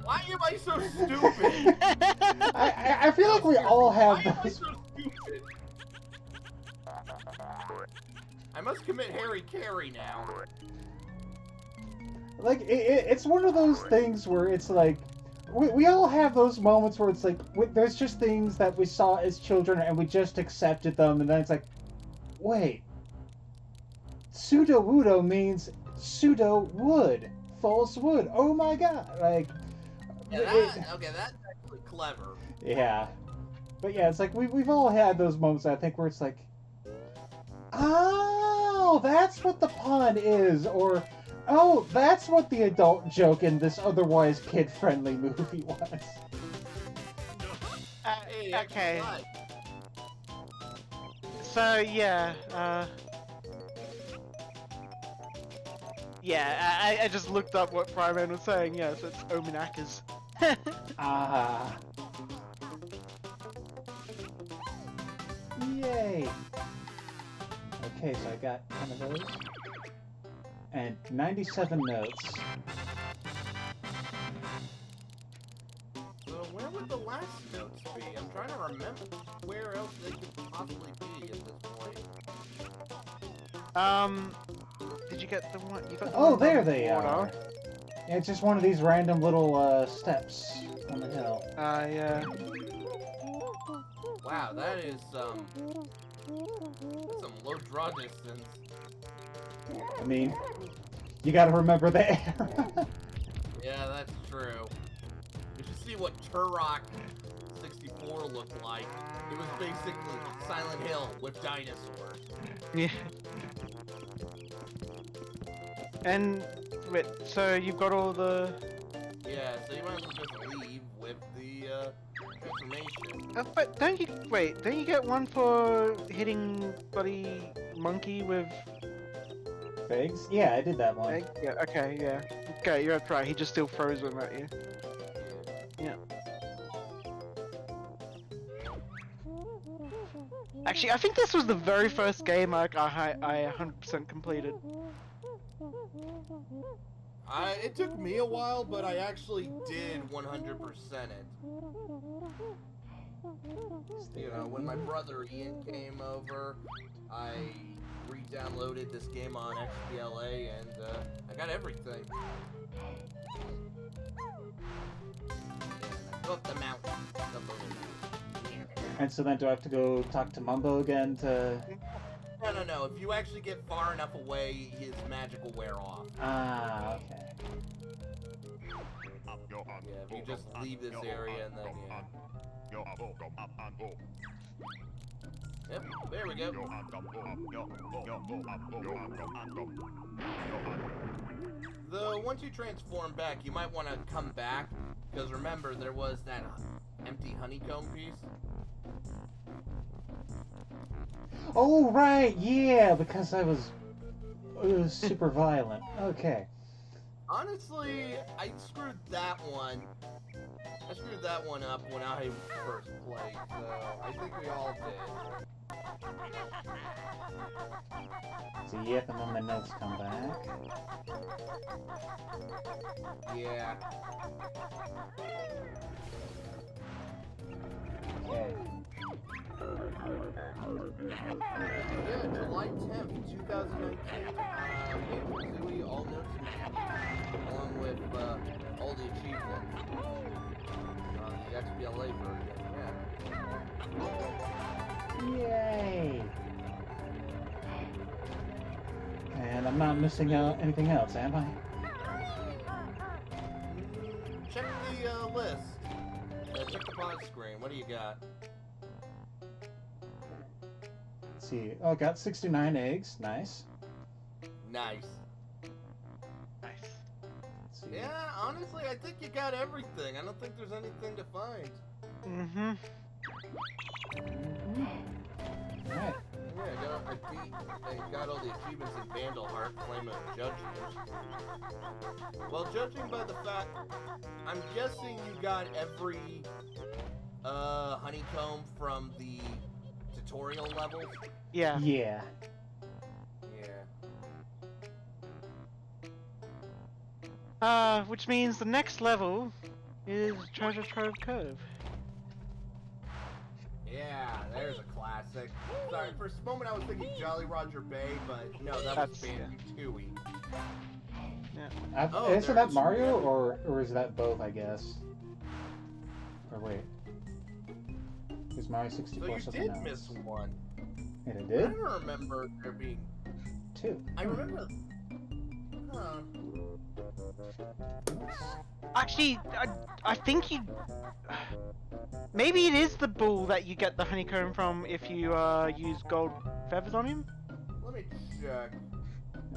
Why am I so stupid? I feel like we all have Why am I so stupid? I must commit Harry Carey now. Like, it's one of those things where it's like, we all have those moments where it's like, there's just things that we saw as children and we just accepted them, and then it's like, wait, pseudo-wudo means pseudo-wood, false wood, oh my god, like... Yeah, that's actually clever. Yeah. But yeah, it's like, we've all had those moments, I think, where it's like, oh, that's what the pun is, or... oh, that's what the adult joke in this otherwise kid-friendly movie was. Hey, okay. So, yeah, yeah, I just looked up what Fryman was saying, yes, it's Omenakas. Ah. Yay! Okay, so I got 10 of those. And 97 notes. So where would the last notes be? I'm trying to remember where else they could possibly be at this point. Did you get the one? You got the Oh, one there on they water? are! Yeah, it's just one of these random little, steps on the hill. Yeah. Wow, that is, some low draw distance. I mean, you gotta remember the era. Yeah, that's true. You should see what Turok 64 looked like. It was basically Silent Hill with dinosaurs. Yeah. And wait, so you've got all the. Yeah, so you might as well just leave with the information. But don't you get one for hitting bloody monkey with Figs? Yeah, I did that one. egg? Yeah. Okay. Yeah. Okay, you're right. He just still throws them at you. Yeah. Actually, I think this was the very first game I 100% completed. It took me a while, but I actually did 100% it. You know, when my brother Ian came over, I re-downloaded this game on XBLA, and I got everything. Go up the mountain. And so then do I have to go talk to Mumbo again to... No. If you actually get far enough away, his magic will wear off. Ah, okay. Yeah, if you just leave this area and then, yeah. Yep, there we go. Once you transform back, you might want to come back, because remember, there was that empty honeycomb piece. Oh, right, yeah, because it was super violent. Okay. Honestly, I screwed that one. I screwed that one up when I first played, so I think we all did. So yep, and then the notes come back. Yeah. Okay. Yeah, July 10th, 2019. Banjo-Kazooie, all notes and along with all the achievements on the XBLA version. Yeah. Yay! And I'm not missing out anything else, am I? Check the list. Check the pod screen. What do you got? Let's see. Oh, got 69 eggs. Nice. Nice. Let's see. Yeah, honestly, I think you got everything. I don't think there's anything to find. Mm-hmm. Alright. Yeah, I got all the achievements in Vandal Heart, Flame of Judgment. Well, judging by the fact, I'm guessing you got every honeycomb from the tutorial levels. Yeah. Yeah. Yeah. Which means the next level is Treasure Trove Cove. Yeah, there's a classic. Sorry, for a moment I was thinking Jolly Roger Bay, but no, that was Banjo-Kazooie. Yeah. Is that Mario, or is that both, I guess? Or wait. Is Mario 64 So you something did else? miss one. And it I did? don't remember there being... Two. I remember... Huh. Actually, I think you... Maybe it is the bull that you get the honeycomb from if you use gold feathers on him? Let me check.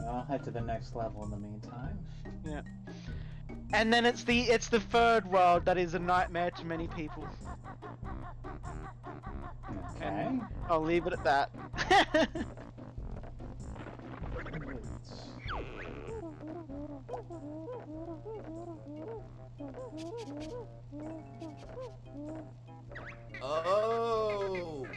I'll head to the next level in the meantime. Yeah. And then it's the Okay. world that is a nightmare to many people. Okay. I'll leave it at that. Oh!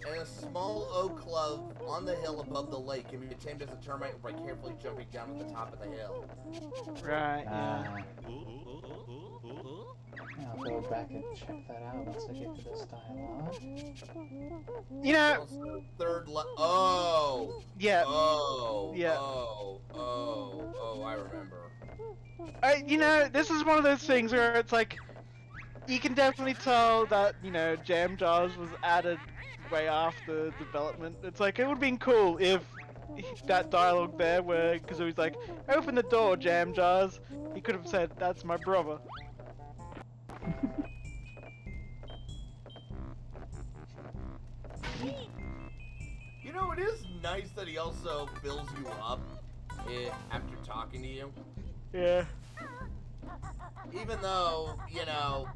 And a small oak club on the hill above the lake can be tamed as a termite by carefully jumping down at the top of the hill. Right, yeah. I'll go back and check that out once I get to this dialogue. You know... Also, third Oh! Yeah. Oh! Yeah. Oh, I remember. You know, this is one of those things where it's like, you can definitely tell that, you know, Jam Jars was added way after development. It's like, it would have been cool if that dialogue there where Kazooie's like, open the door, Jam Jars. He could have said, that's my brother. You know, it is nice that he also fills you up after talking to you. Yeah. Even though, you know,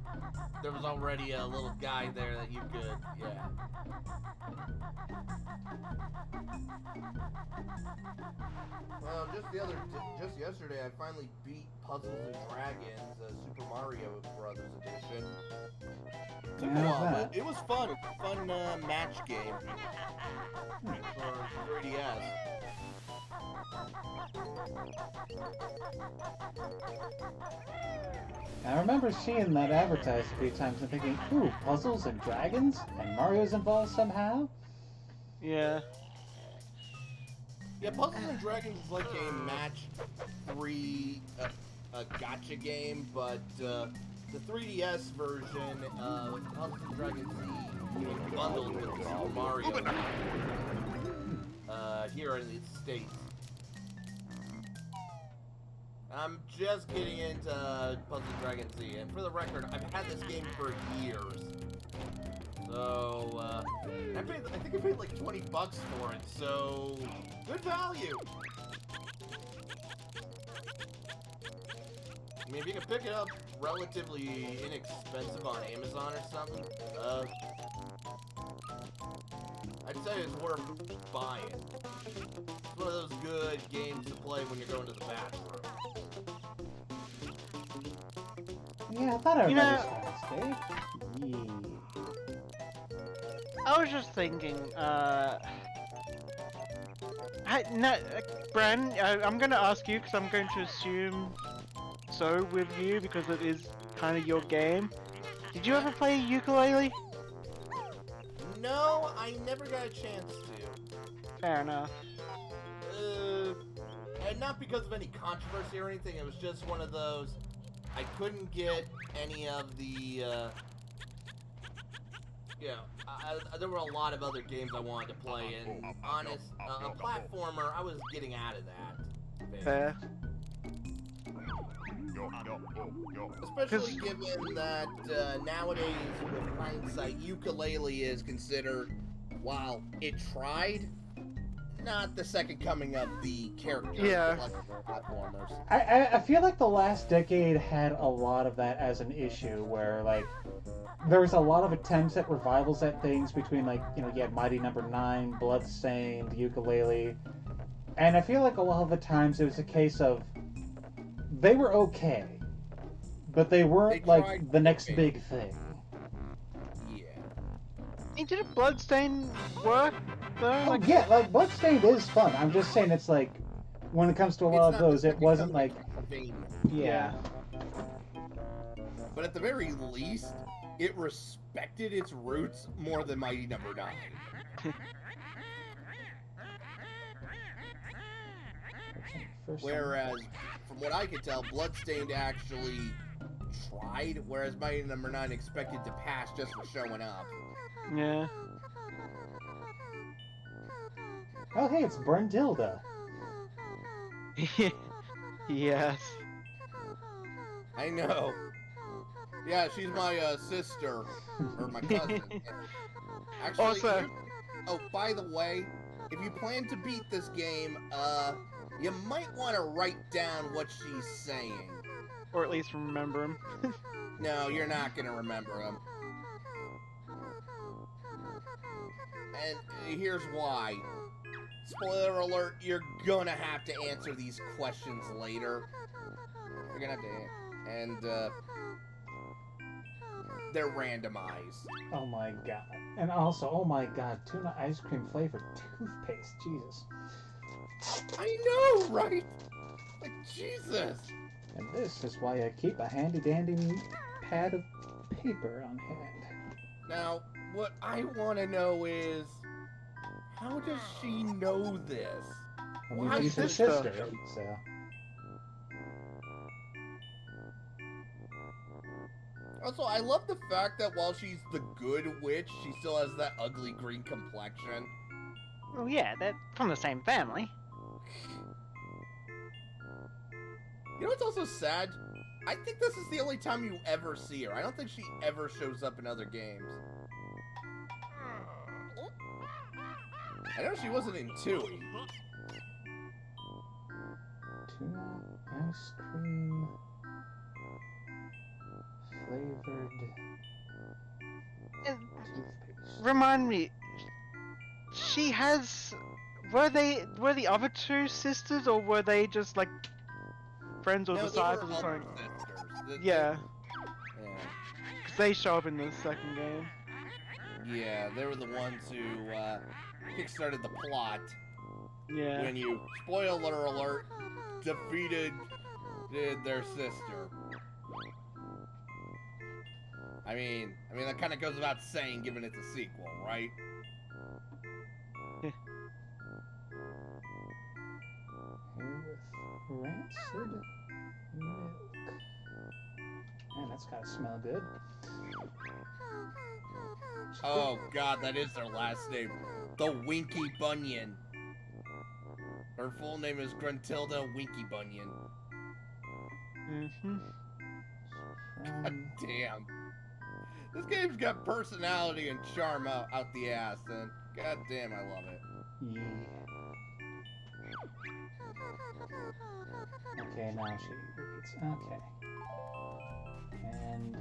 there was already a little guy there that you could, yeah. Well, just yesterday, I finally beat Puzzles and Dragons, Super Mario Brothers Edition. Took a while, but it was fun. Fun match game for 3DS. I remember seeing that advertised a few times and thinking, ooh, Puzzles and Dragons? And Mario's involved somehow? Yeah. Yeah, Puzzles and Dragons is like a match 3 gotcha game, but the 3DS version of Puzzles and Dragons Z came bundled with the Super Mario here in the States. I'm just getting into Puzzle Dragon Z, and for the record, I've had this game for years. So, I think I paid like $20 for it, so good value. I mean, if you can pick it up relatively inexpensive on Amazon or something, I'd say it's worth buying. It's one of those good games to play when you're going to the bathroom. Yeah, I thought I remember Dave. Yeah. I was just thinking, Bran, I'm gonna ask you because I'm going to assume so with you because it is kind of your game. Did you ever play ukulele? No, I never got a chance to. Fair enough. And not because of any controversy or anything, it was just one of those, I couldn't get any of the, there were a lot of other games I wanted to play, and honest, a platformer, I was getting out of that. Fair. Especially given that nowadays, with hindsight, ukulele is considered, while it tried, not the second coming of the character platformers. I feel like the last decade had a lot of that as an issue, where, like, there was a lot of attempts at revivals at things between, like, you know, you had Mighty Number 9, Bloodstained, Ukulele, and I feel like a lot of the times it was a case of they were okay, but they weren't, like, the next big thing. Yeah. Hey, did a Bloodstain work, though? Oh, yeah, like, Bloodstained is fun. I'm just saying it's, like, when it comes to a lot of those, it wasn't, like... Yeah. But at the very least, it respected its roots more than Mighty Number 9. Whereas, from what I could tell, Bloodstained actually tried, whereas Mighty Number 9 expected to pass just for showing up. Yeah. Oh, hey, it's Brundilda. Yes. I know. Yeah, she's my sister, or my cousin. Actually, Also... Oh, by the way, if you plan to beat this game, you might want to write down what she's saying. Or at least remember him. No, you're not going to remember him. And here's why. Spoiler alert, you're gonna have to answer these questions later. You're gonna have to, and, they're randomized. Oh my god. And also, oh my god, tuna ice cream flavored toothpaste, Jesus. I know, right? Like, Jesus. And this is why I keep a handy dandy pad of paper on hand. Now, what I want to know is, how does she know this? I mean, Why she's her sister? sister, so... Also, I love the fact that while she's the good witch, she still has that ugly green complexion. Oh yeah, they're from the same family. You know what's also sad? I think this is the only time you ever see her. I don't think she ever shows up in other games. I know she wasn't in Tui. Tuna ice cream flavored toothpaste. Remind me, she has. Were the other two sisters, or were they just like friends or No, they were disciples or other something? sisters. Yeah, Yeah. 'cause they show up in the second game. Yeah, they were the ones who kickstarted the plot Yeah. when you, spoiler alert, defeated their sister. I mean that kind of goes without saying, given it's a sequel, right? Here with rancid milk. Man, that's gotta smell good. Oh god, that is their last name. The Winky Bunyan. Her full name is Gruntilda Winky Bunyan. Mm-hmm. God damn. This game's got personality and charm out the ass, and god damn, I love it. Yeah. Okay, now she repeats. Okay. And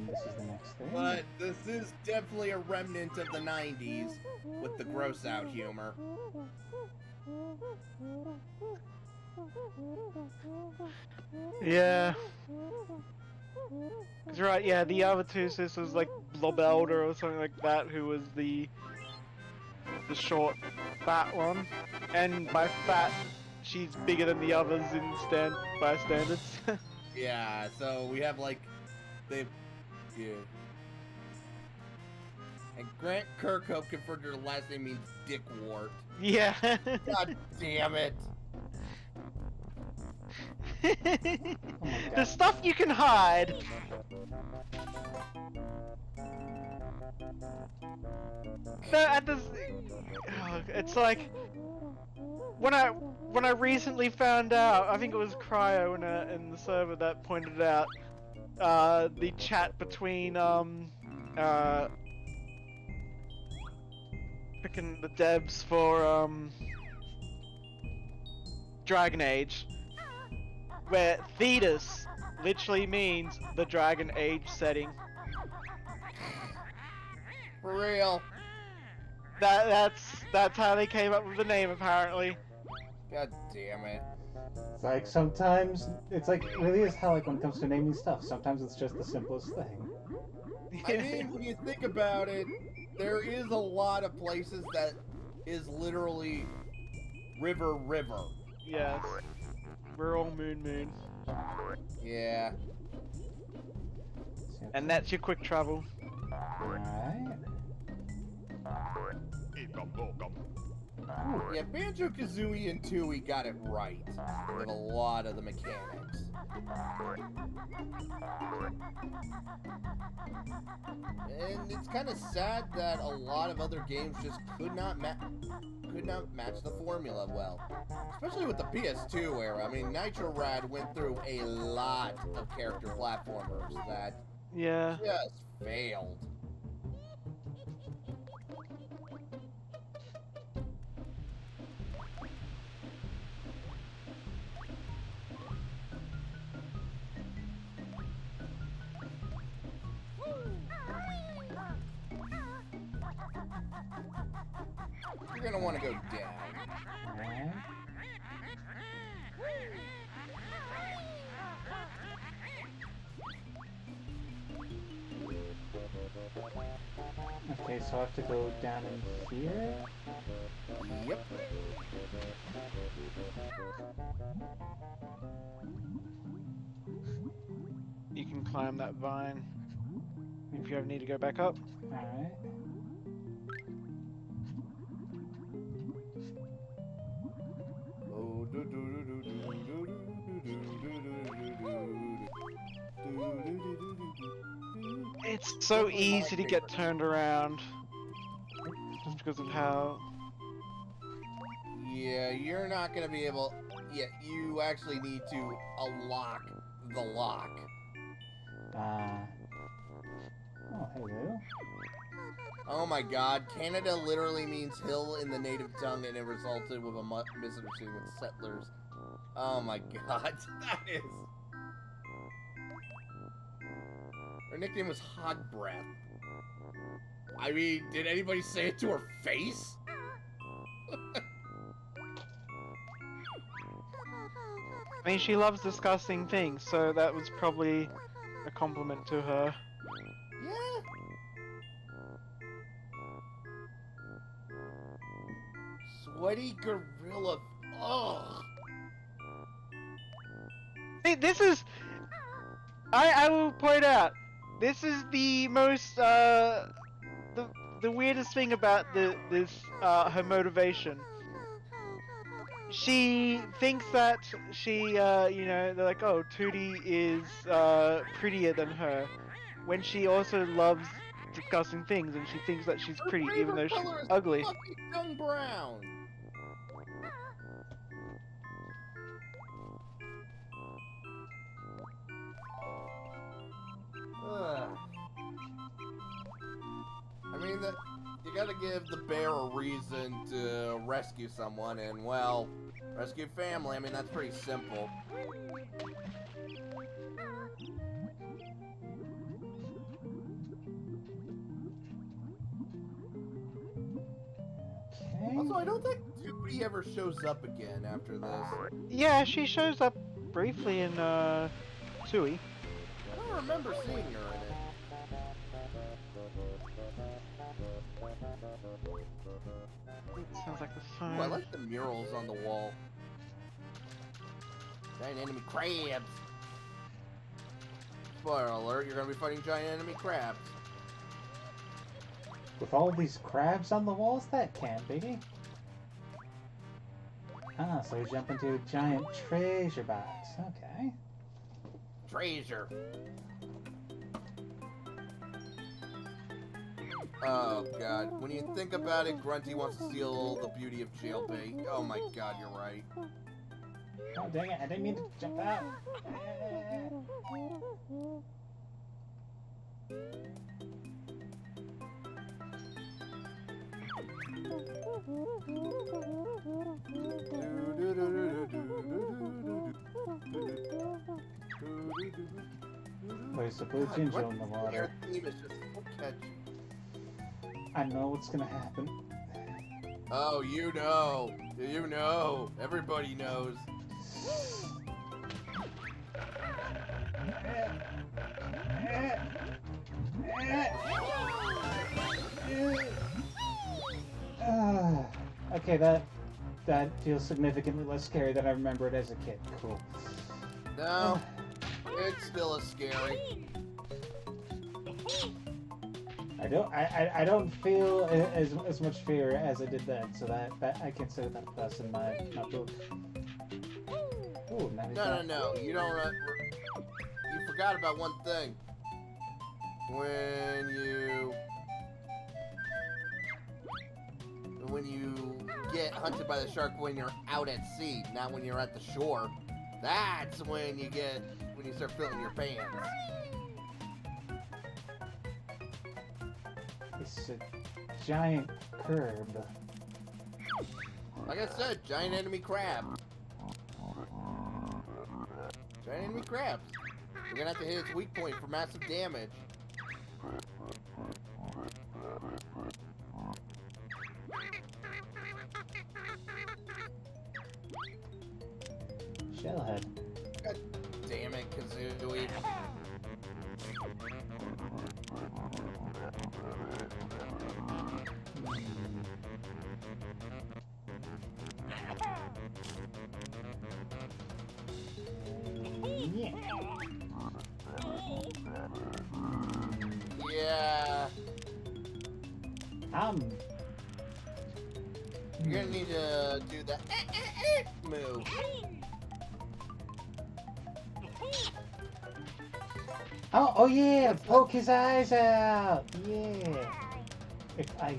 this is the next thing. But this is definitely a remnant of the 90s with the gross out humor. Yeah. That's right. Yeah, the other two sisters, like Lobelda or something like that, who was the short, fat one, and by fat, she's bigger than the others by standards. Yeah, so we have like yeah. And Grant Kirkhope confirmed her last name means Dickwart. Yeah. God damn it. The stuff you can hide. So at this, it's like when I recently found out, I think it was Cryo in the server that pointed out the chat between freaking the devs for Dragon Age, where Thetis literally means the Dragon Age setting. For real. That's how they came up with the name, apparently. God damn it. It's like sometimes it's like it really is how like when it comes to naming stuff. Sometimes it's just the simplest thing. I mean, when you think about it, there is a lot of places that is literally river. Yes. Rural Moon. Yeah. And that's your quick travel. Alright. Yeah, Banjo-Kazooie and Tui got it right with a lot of the mechanics. And it's kind of sad that a lot of other games just could not match the formula well. Especially with the PS2 era. I mean, Nitro Rad went through a lot of character platformers that Yeah. just failed. You're gonna want to go down. Alright. Okay, so I have to go down in here. Yep. You can climb that vine if you ever need to go back up. Alright. It's so easy to get turned around. Just because of how... Yeah, you're not gonna be able... Yeah, you actually need to unlock the lock. Oh, hello. Oh my god, Canada literally means hill in the native tongue, and it resulted with a misunderstanding with settlers. Oh my god, that is... Her nickname was Hot Breath. I mean, did anybody say it to her face? I mean, she loves discussing things, so that was probably a compliment to her. Yeah. Sweaty gorilla. Ugh. See, this is... I will point out, this is the most, the weirdest thing about her motivation. She thinks that she, you know, they're like, oh, Tootie is, prettier than her, when she also loves discussing things, and she thinks that she's pretty, even though she's ugly. Fucking young brown. Ugh. I mean, you gotta give the bear a reason to rescue someone, and, well, rescue family. I mean, that's pretty simple. Okay. Also, I don't think Tootie ever shows up again after this. Yeah, she shows up briefly in, Tui. I don't remember seeing her in it. Sounds like the Ooh, phone. I like the murals on the wall. Giant enemy crabs. Spoiler alert, you're gonna be fighting giant enemy crabs. With all these crabs on the walls, that can't be. Ah, so we jump into a giant treasure box. Okay. Treasure. Oh god, when you think about it, Grunty wants to steal the beauty of jailbait. Oh my god, you're right. Oh dang it, I didn't mean to jump out. Where's the blue ginger in the water? Your theme is just so catchy. I know what's gonna happen. Oh, you know. You know. Everybody knows. Okay, that feels significantly less scary than I remembered as a kid. Cool. No, it's still as scary. I don't feel as much fear as I did then, so that I consider that a plus in my book. Ooh, No. You don't. You forgot about one thing. When you get hunted by the shark when you're out at sea, not when you're at the shore. That's when you start filling your pants. It's a giant curb. Like I said, giant enemy crab. Giant enemy crabs. You're gonna have to hit its weak point for massive damage. Shellhead. God damn it, Kazooie. Yeah. You're gonna need to do the move. Oh yeah, poke his eyes out. Yeah. If I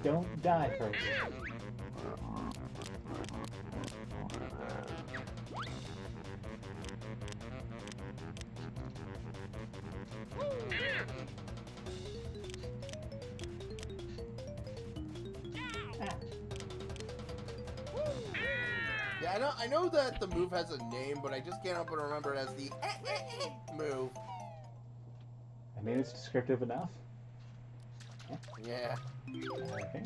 don't die first. Yeah, I know that the move has a name, but I just can't help but remember it as the move. I mean, it's descriptive enough. Yeah. Okay.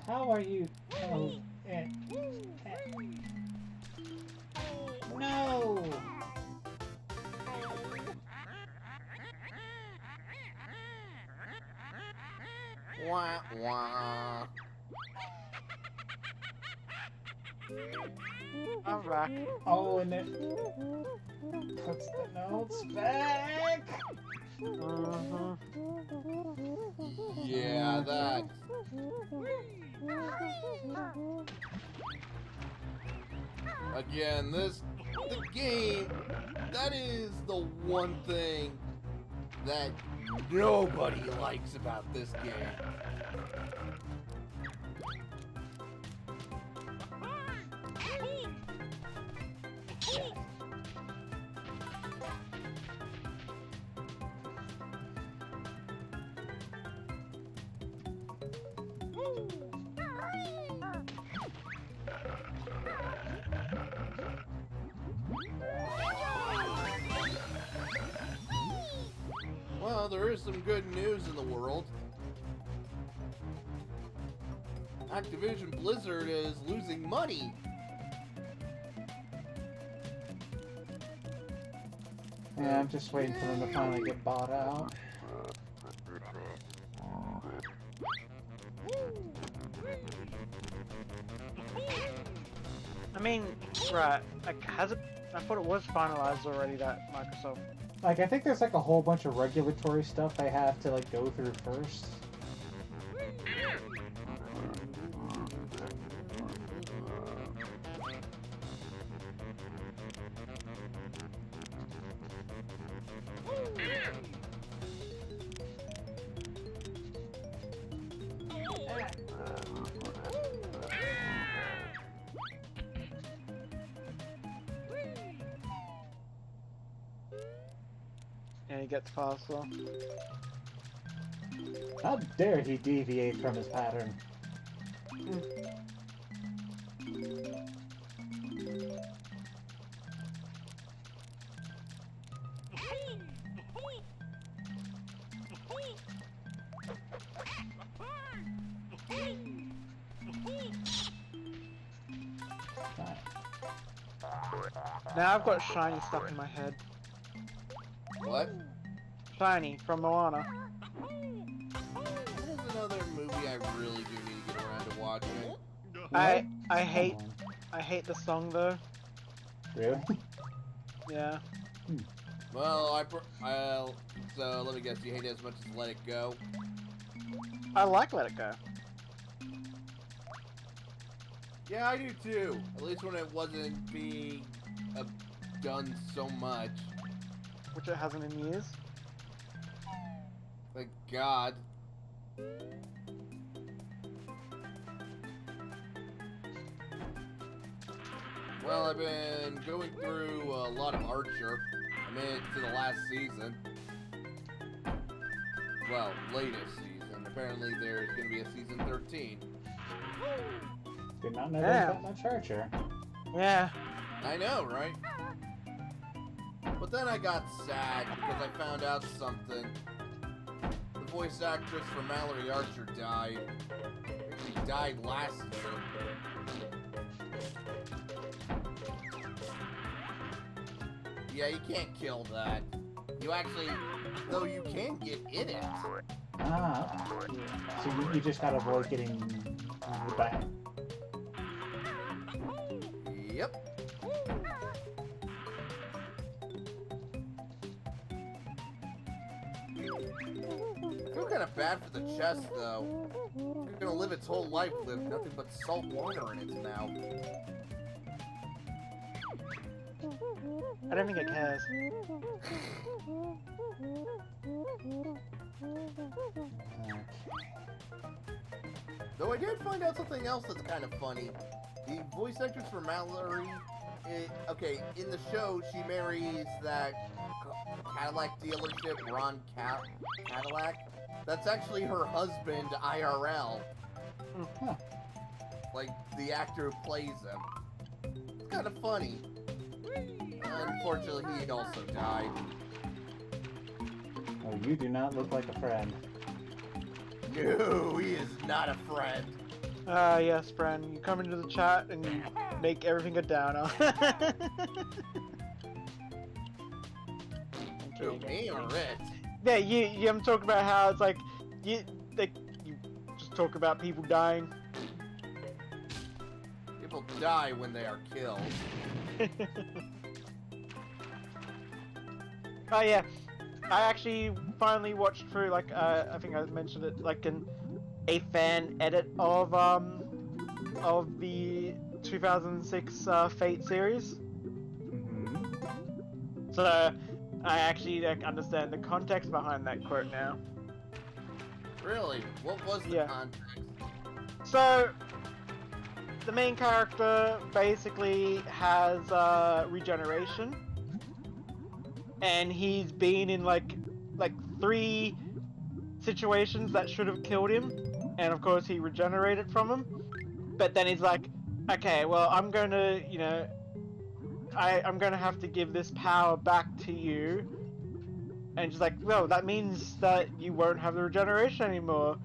How are you? Oh, no! Wah, wah. Alright. Oh, and it puts the notes back. Yeah, that. Again, the game, that is the one thing that nobody likes about this game. Well, there is some good news in the world. Activision Blizzard is losing money. Yeah, I'm just waiting for them to finally get bought out. I mean, right, like, has it... I thought it was finalized already, that Microsoft. Like, I think there's like a whole bunch of regulatory stuff they have to like go through first. And he gets faster. How dare he deviate from his pattern? Now I've got Shiny stuck in my head. What? Shiny from Moana. There's another movie I really do need to get around to watching. I Come hate on. I hate the song though. Really? Yeah. Well, so let me guess, you hate it as much as Let It Go? I like Let It Go. Yeah, I do too. At least when it wasn't being done so much. Which it hasn't in years. Thank God. Well, I've been going through a lot of Archer. I made it to the last season. Well, latest season. Apparently there's going to be a season 13. Did not know there was that much Archer. Yeah. I know, right? But then I got sad because I found out something. The voice actress for Mallory Archer died. She died last year. Yeah, you can't kill that. You actually, though you can get in it. Ah. So you just gotta avoid getting the back. Yep. I feel kind of bad for the chest, though. It's gonna live its whole life with nothing but salt water in it now. I don't think it cares. Though I did find out something else that's kind of funny. The voice actress for Mallory, okay, in the show, she marries that Cadillac dealership, Ron Cadillac. That's actually her husband, IRL. Huh. Like, the actor who plays him. It's kind of funny. Unfortunately, he also died. Oh, you do not look like a friend. No, he is not a friend. Yes, friend. You come into the chat and you make everything a downer. Who, me or Rich? Yeah, I'm talking about how it's like, you just talk about people dying. People die when they are killed. Oh yeah, I actually finally watched through, like, I think I mentioned it, like a fan edit of the 2006 Fate series. Mm-hmm. So I actually like understand the context behind that quote now. Really? What was the context? So the main character basically has regeneration, and he's been in like 3 situations that should have killed him, and of course he regenerated from them. But then he's like, okay, well, I'm gonna, I'm gonna have to give this power back to you. And she's like, well, that means that you won't have the regeneration anymore.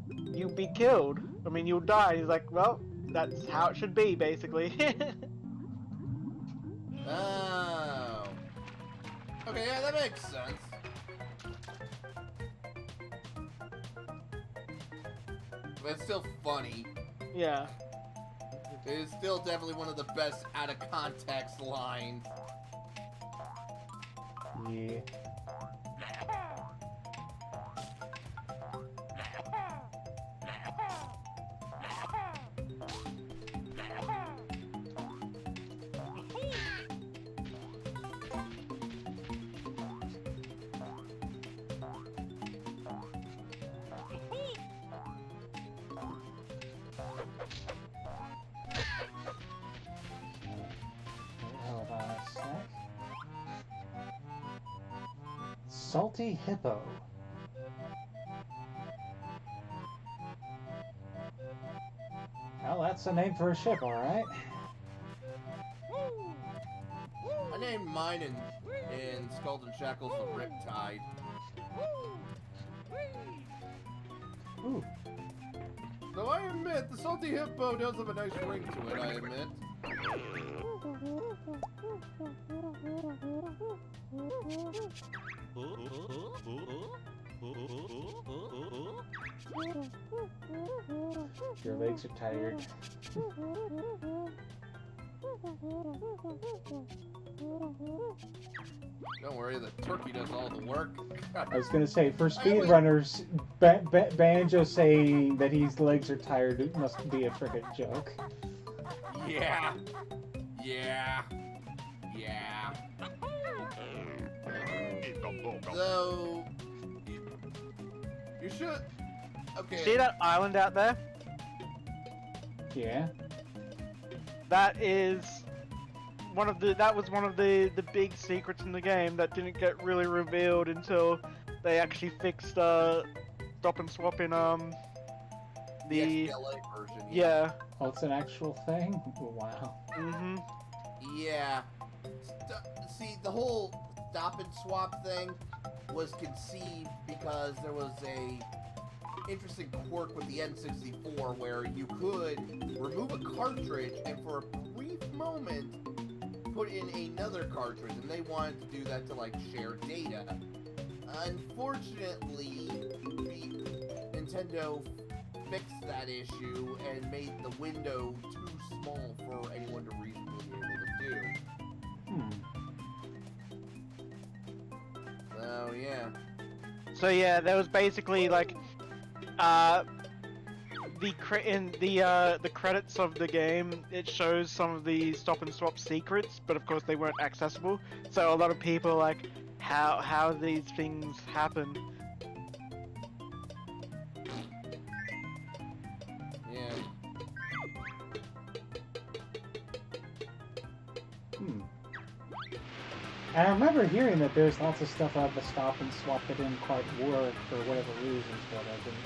You'll be killed. I mean, you'll die. And he's like, well, that's how it should be, basically. Oh. Okay, yeah, that makes sense. But it's still funny. Yeah. It is still definitely one of the best out of context lines. Yeah. Hold on a sec. Salty Hippo. Well, that's the name for a ship, alright. I named mine in Scald and Shackles the Riptide. Ooh. Though I admit, the Salty Hippo does have a nice ring to it, I admit. Your legs are tired. Don't worry, the turkey does all the work. I was gonna say, for speedrunners, Banjo saying that his legs are tired, it must be a frickin' joke. Yeah. Yeah. Yeah. So, you should. Okay. See that island out there? Yeah? That is that was one of the big secrets in the game that didn't get really revealed until they actually fixed stop and swap in the XBLA version. Yeah. Oh, it's an actual thing? Wow. Mm-hmm. Yeah. See, the whole stop and swap thing was conceived because there was a interesting quirk with the N64 where you could remove a cartridge and for a brief moment put in another cartridge, and they wanted to do that to like share data. Unfortunately, Nintendo fixed that issue and made the window too small for anyone to reasonably be able to do. So yeah. So yeah, there was basically like in the credits of the game, it shows some of the stop and swap secrets, but of course they weren't accessible. So a lot of people are like, how these things happen. And I remember hearing that there's lots of stuff out of the stop and swap that didn't quite work for whatever reasons, but I didn't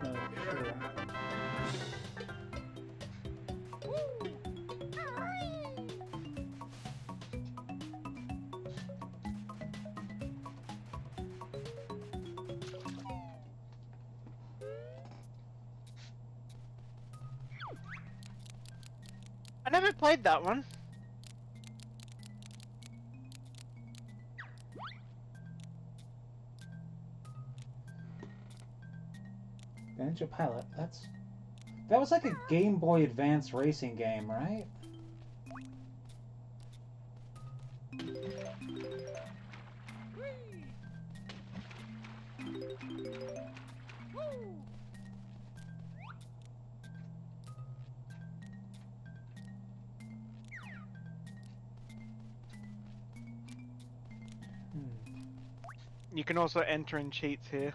know for sure. I never played that one. Banjo Pilot, that was like a Game Boy Advance racing game, right? You can also enter in cheats here.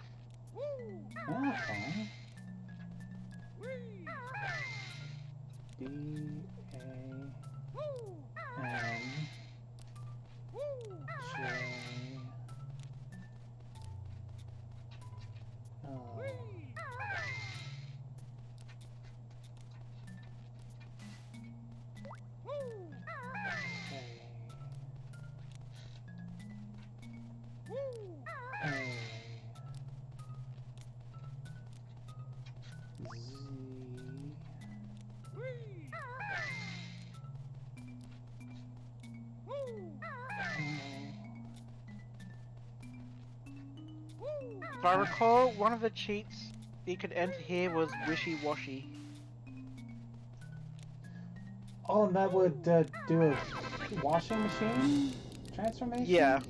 Okay. D A N J O. If I recall, one of the cheats you could enter here was wishy-washy. Oh, and that would do a washing machine transformation? Yeah.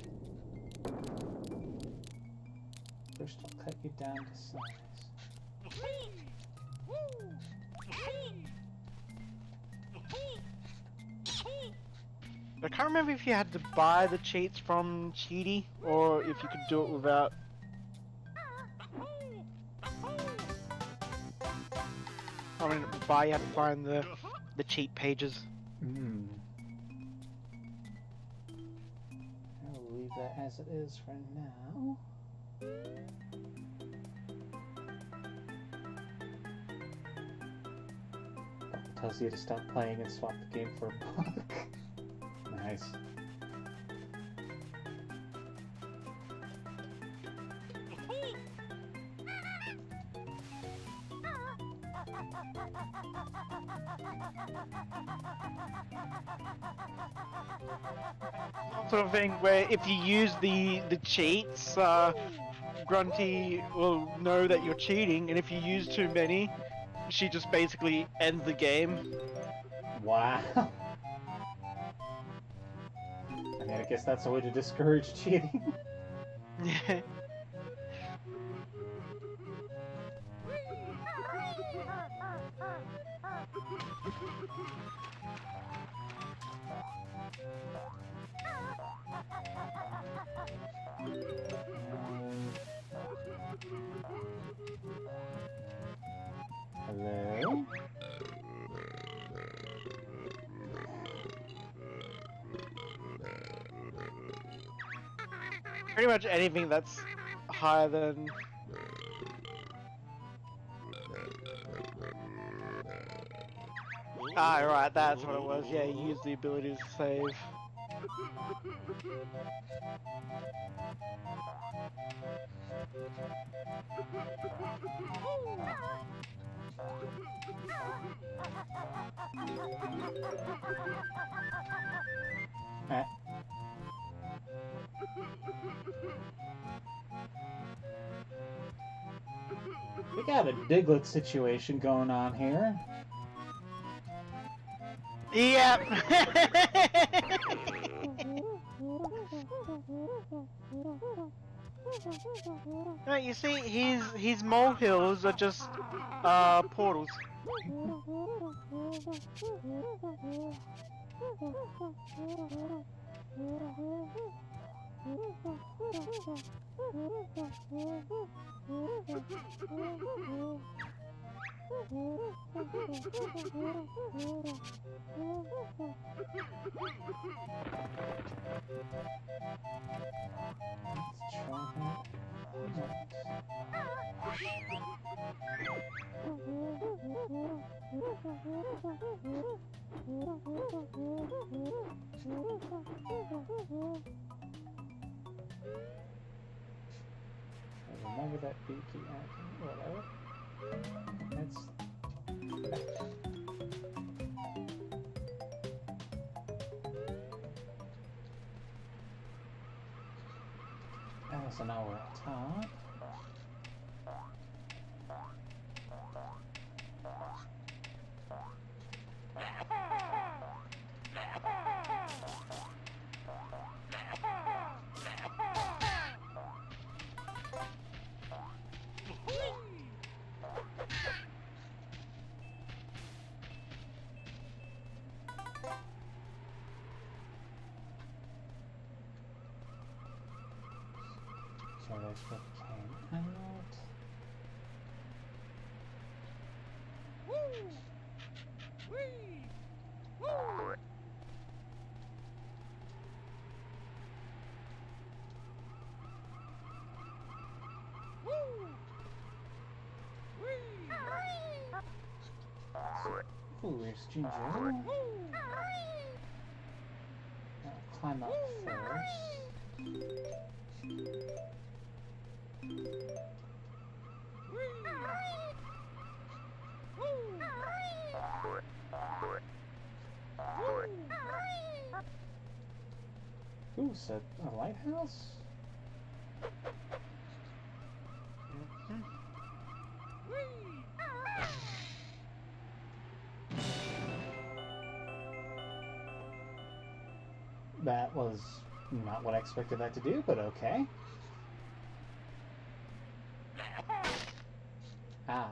First, I'll cut you down to size. I can't remember if you had to buy the cheats from Cheaty or if you could do it without. I mean, you had to find the cheat pages. I'll leave that as it is for now. It tells you to stop playing and swap the game for a book. Nice. Sort of thing where if you use the cheats, Grunty will know that you're cheating, and if you use too many, she just basically ends the game. Wow. I mean, I guess that's a way to discourage cheating. Yeah. Hello? Pretty much anything that's higher than... Ah, right, that's what it was. Yeah, you use the ability to save. We got a Diglett situation going on here. Yep. No, you see, his molehills are just portals. Remember that beaky acting, whatever. It's so now we're at top. So there's what came out. Ooh, there's Ginger. I'll climb up first. Ooh, so a lighthouse? That was not what I expected that to do, but okay. Ah.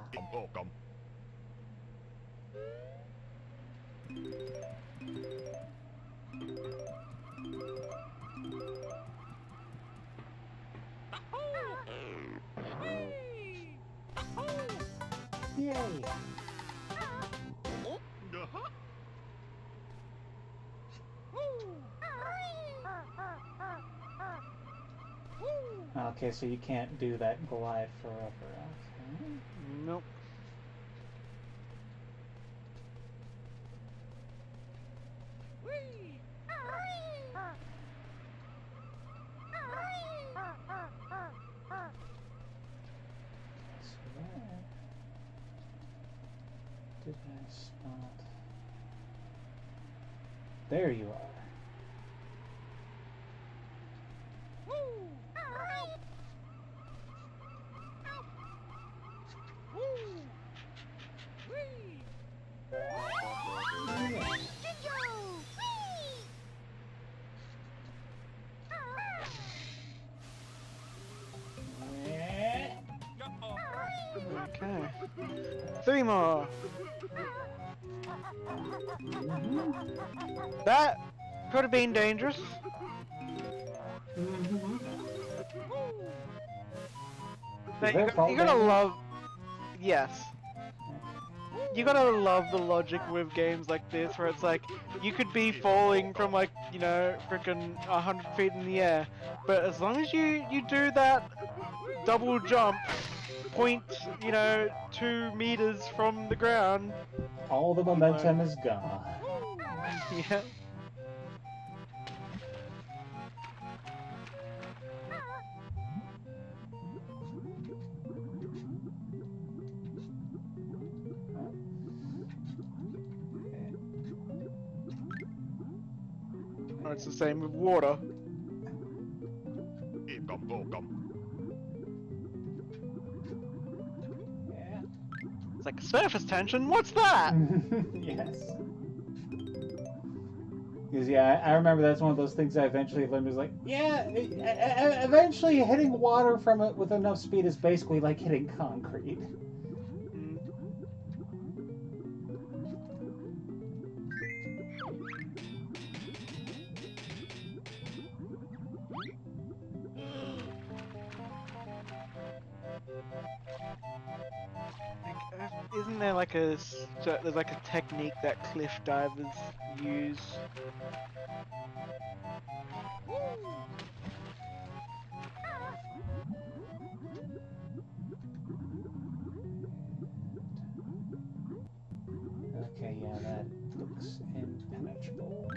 Yay! Okay, so you can't do that glide forever. Okay. Nope. So where did I spot? There you are. Okay. 3 more. That could have been dangerous. But you gotta love. Yes. You gotta love the logic with games like this, where it's like you could be falling from like freaking 100 feet in the air, but as long as you do that double jump, point 2 meters from the ground, all the momentum is gone. yeah. It's the same with water. Yeah. It's like surface tension. What's that? Yes. Because I remember that's one of those things I eventually learned was like, eventually hitting water from it with enough speed is basically like hitting concrete. isn't there like a there's like a technique that cliff divers use? Okay, yeah, that looks impenetrable.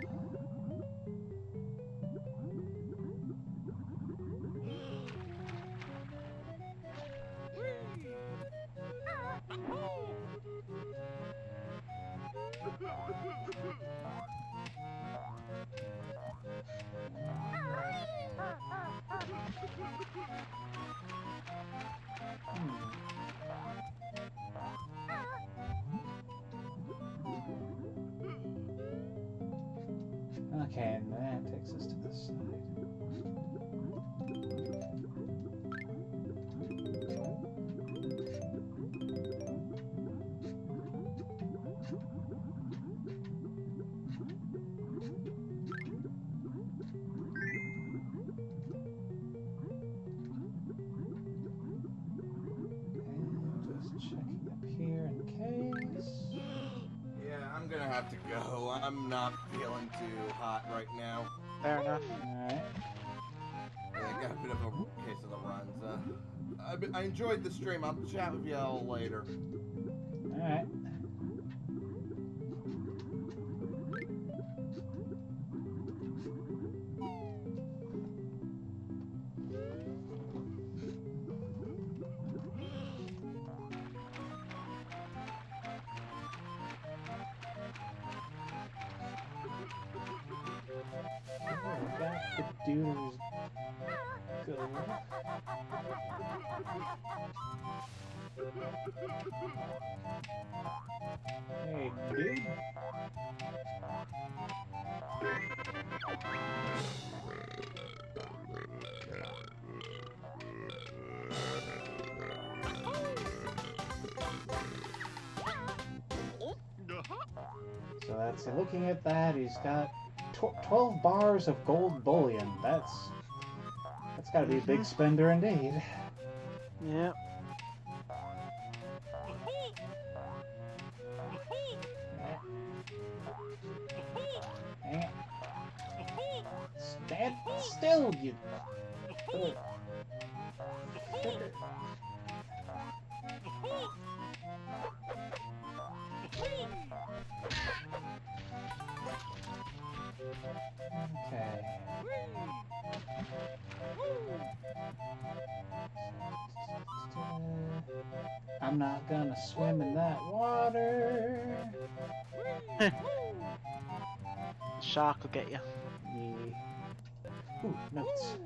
Okay, and that takes us to the side. And just checking up here in case. Yeah, I'm gonna have to go. I'm not feeling too hot right now. Fair enough. Alright. Yeah, I got a bit of a case of the runs. I enjoyed the stream. I'll chat with y'all later. Alright. Back the dude's go. Hey, dude. So that's looking at that. He's got 12 bars of gold bullion. That's got to be a big spender indeed. Yeah. Stand still, you. Okay. I'm not gonna swim in that water. Shark will get you. Yeah. Ooh, notes.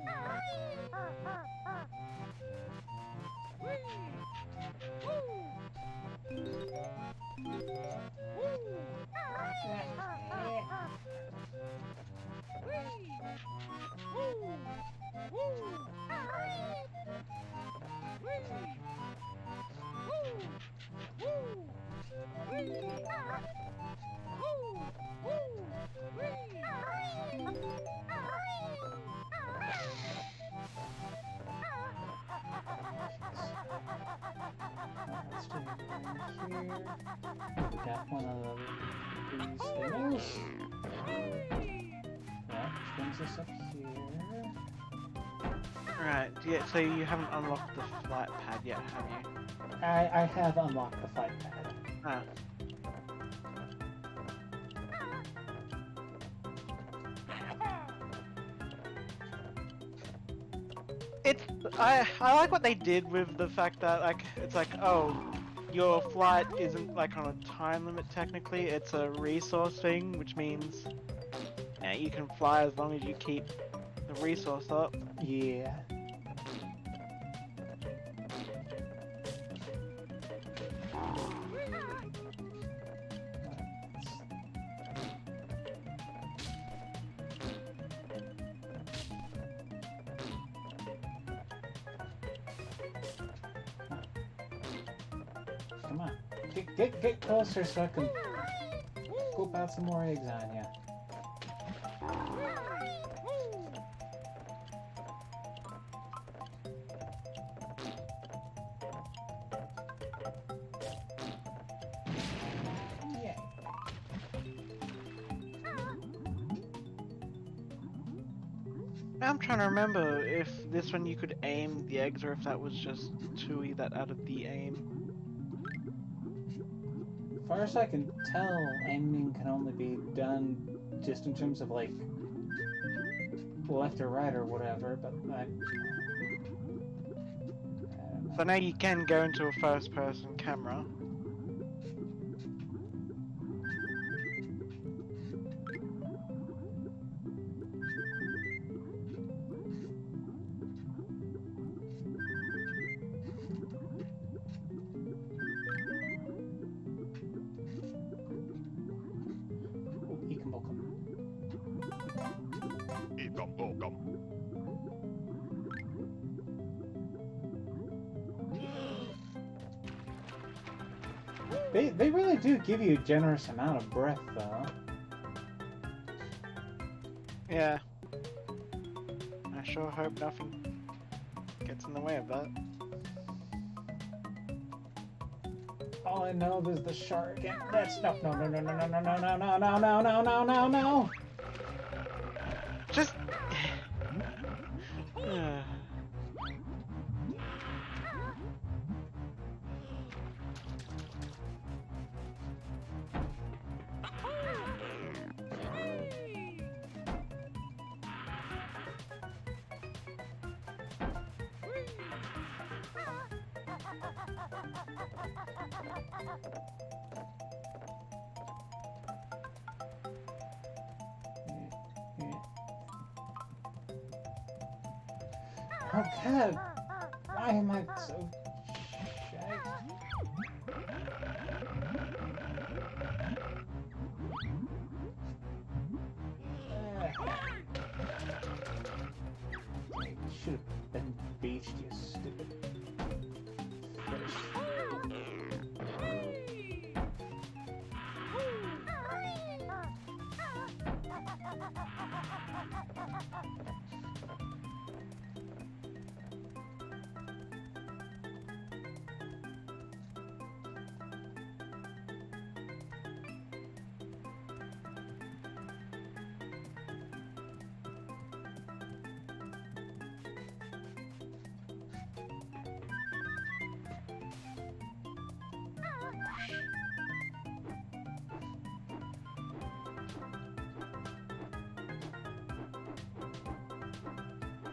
Let's do it here. We got one of these things. That brings us up here. Right. Yeah. So you haven't unlocked the flight pad yet, have you? I have unlocked the fight pad. Ah. I like what they did with the fact that like it's like, oh, your flight isn't like on a time limit technically, it's a resource thing, which means yeah, you can fly as long as you keep the resource up. Yeah. Come on. Get closer so I can scoop out some more eggs on you. I'm trying to remember if this one you could aim the eggs or if that was just Tui that added the aim. As far as I can tell, aiming can only be done just in terms of like left or right or whatever, but I don't know. So now you can go into a first person camera. They really do give you a generous amount of breath, though. Yeah. I sure hope nothing gets in the way of that. All I know is the shark. And that's no. Just. Oh God! Why am I so shagged? Should have been beached, you stupid fish.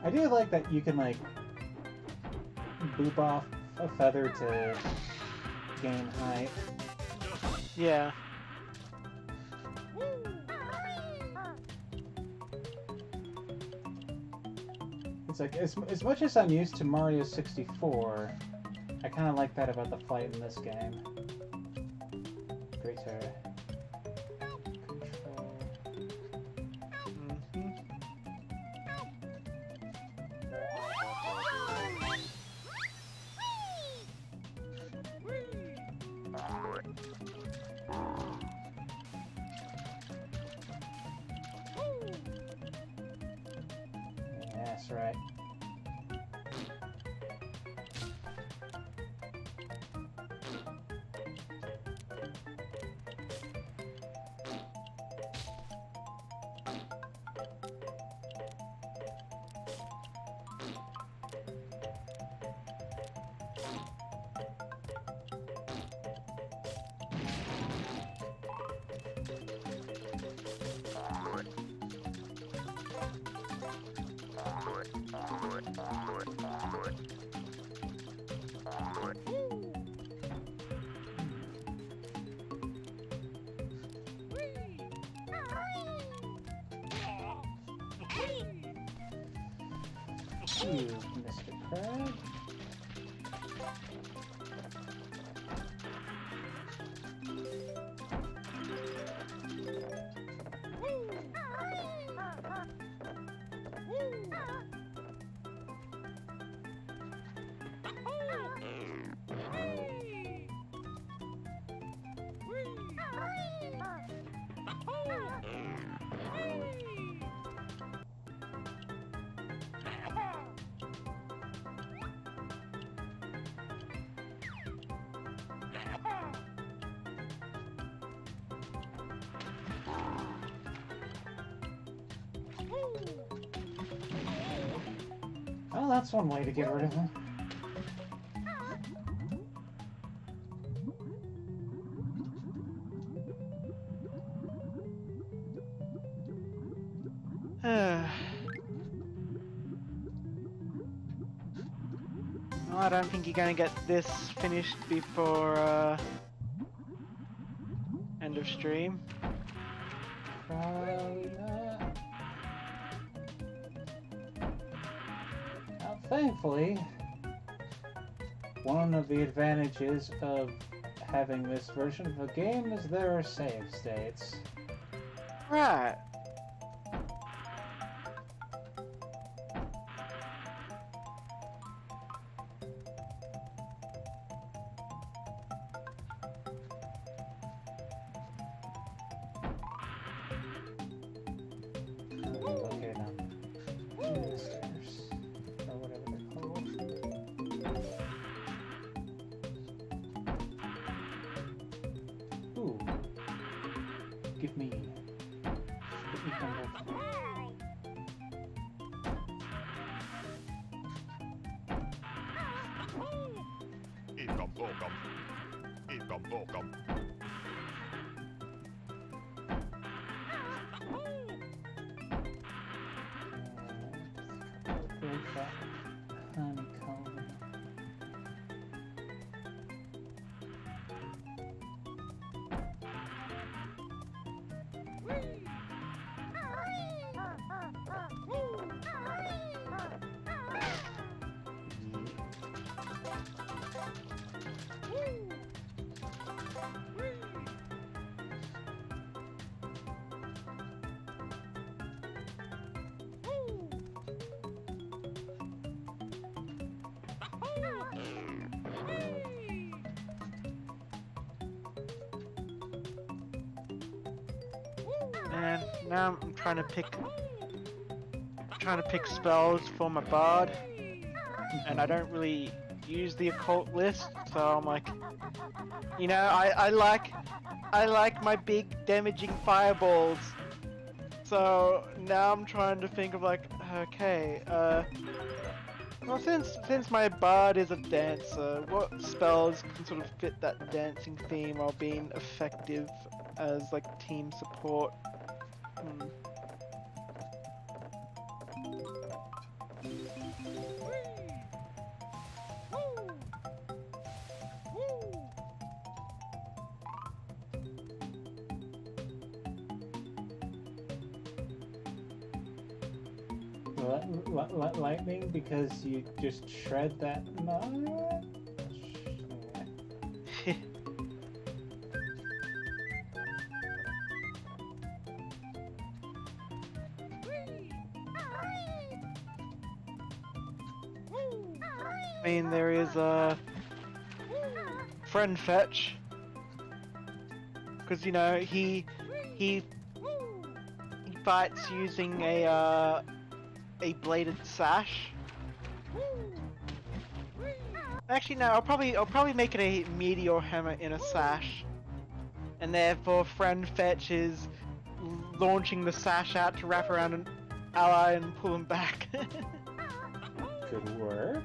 I do like that you can like boop off a feather to gain height. Yeah. It's like as much as I'm used to Mario 64, I kind of like that about the fight in this game. Greater control. That's right. You, Mr. Crab. Well, that's one way to get rid of him. Well, I don't think you're gonna get this finished before end of stream. Probably not. Now, thankfully, one of the advantages of having this version of the game is there are save states. Right. Okay, now. Ministers, or whatever they're called. Ooh. Give me. Let me come over. Ikam pokam. Ikam pokam. Break that honeycomb. And now I'm trying to pick spells for my bard, and I don't really use the occult list, so I'm like, you know, I like my big damaging fireballs. So now I'm trying to think of like, okay, well since my bard is a dancer, what spells can sort of fit that dancing theme while being effective as like team support? Lightning, because you just shred that nut? I mean, there is a friend fetch, because you know he fights using a bladed sash. Actually, no. I'll probably make it a meteor hammer in a sash, and therefore friend fetch is launching the sash out to wrap around an ally and pull him back. Could work.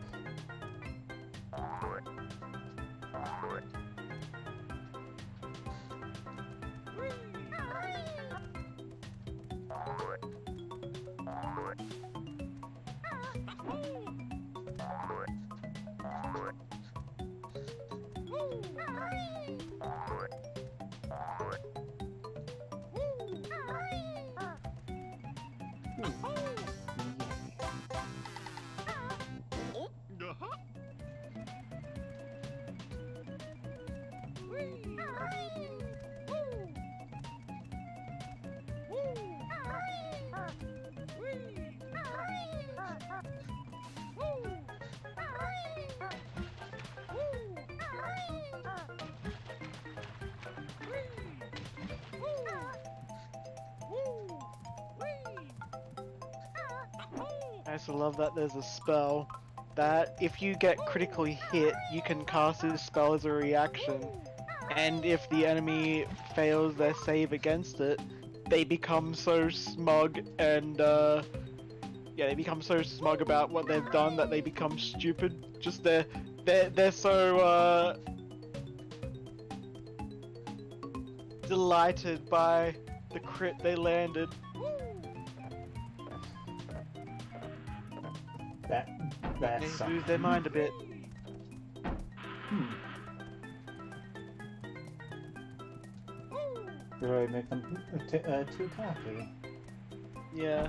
I also love that there's a spell that if you get critically hit, you can cast this spell as a reaction, and if the enemy fails their save against it, they become so smug and yeah, they become so smug about what they've done that they become stupid. Just they're so delighted by the crit they landed. That They sucks. lose their mind a bit. You really make them too cocky. Yeah.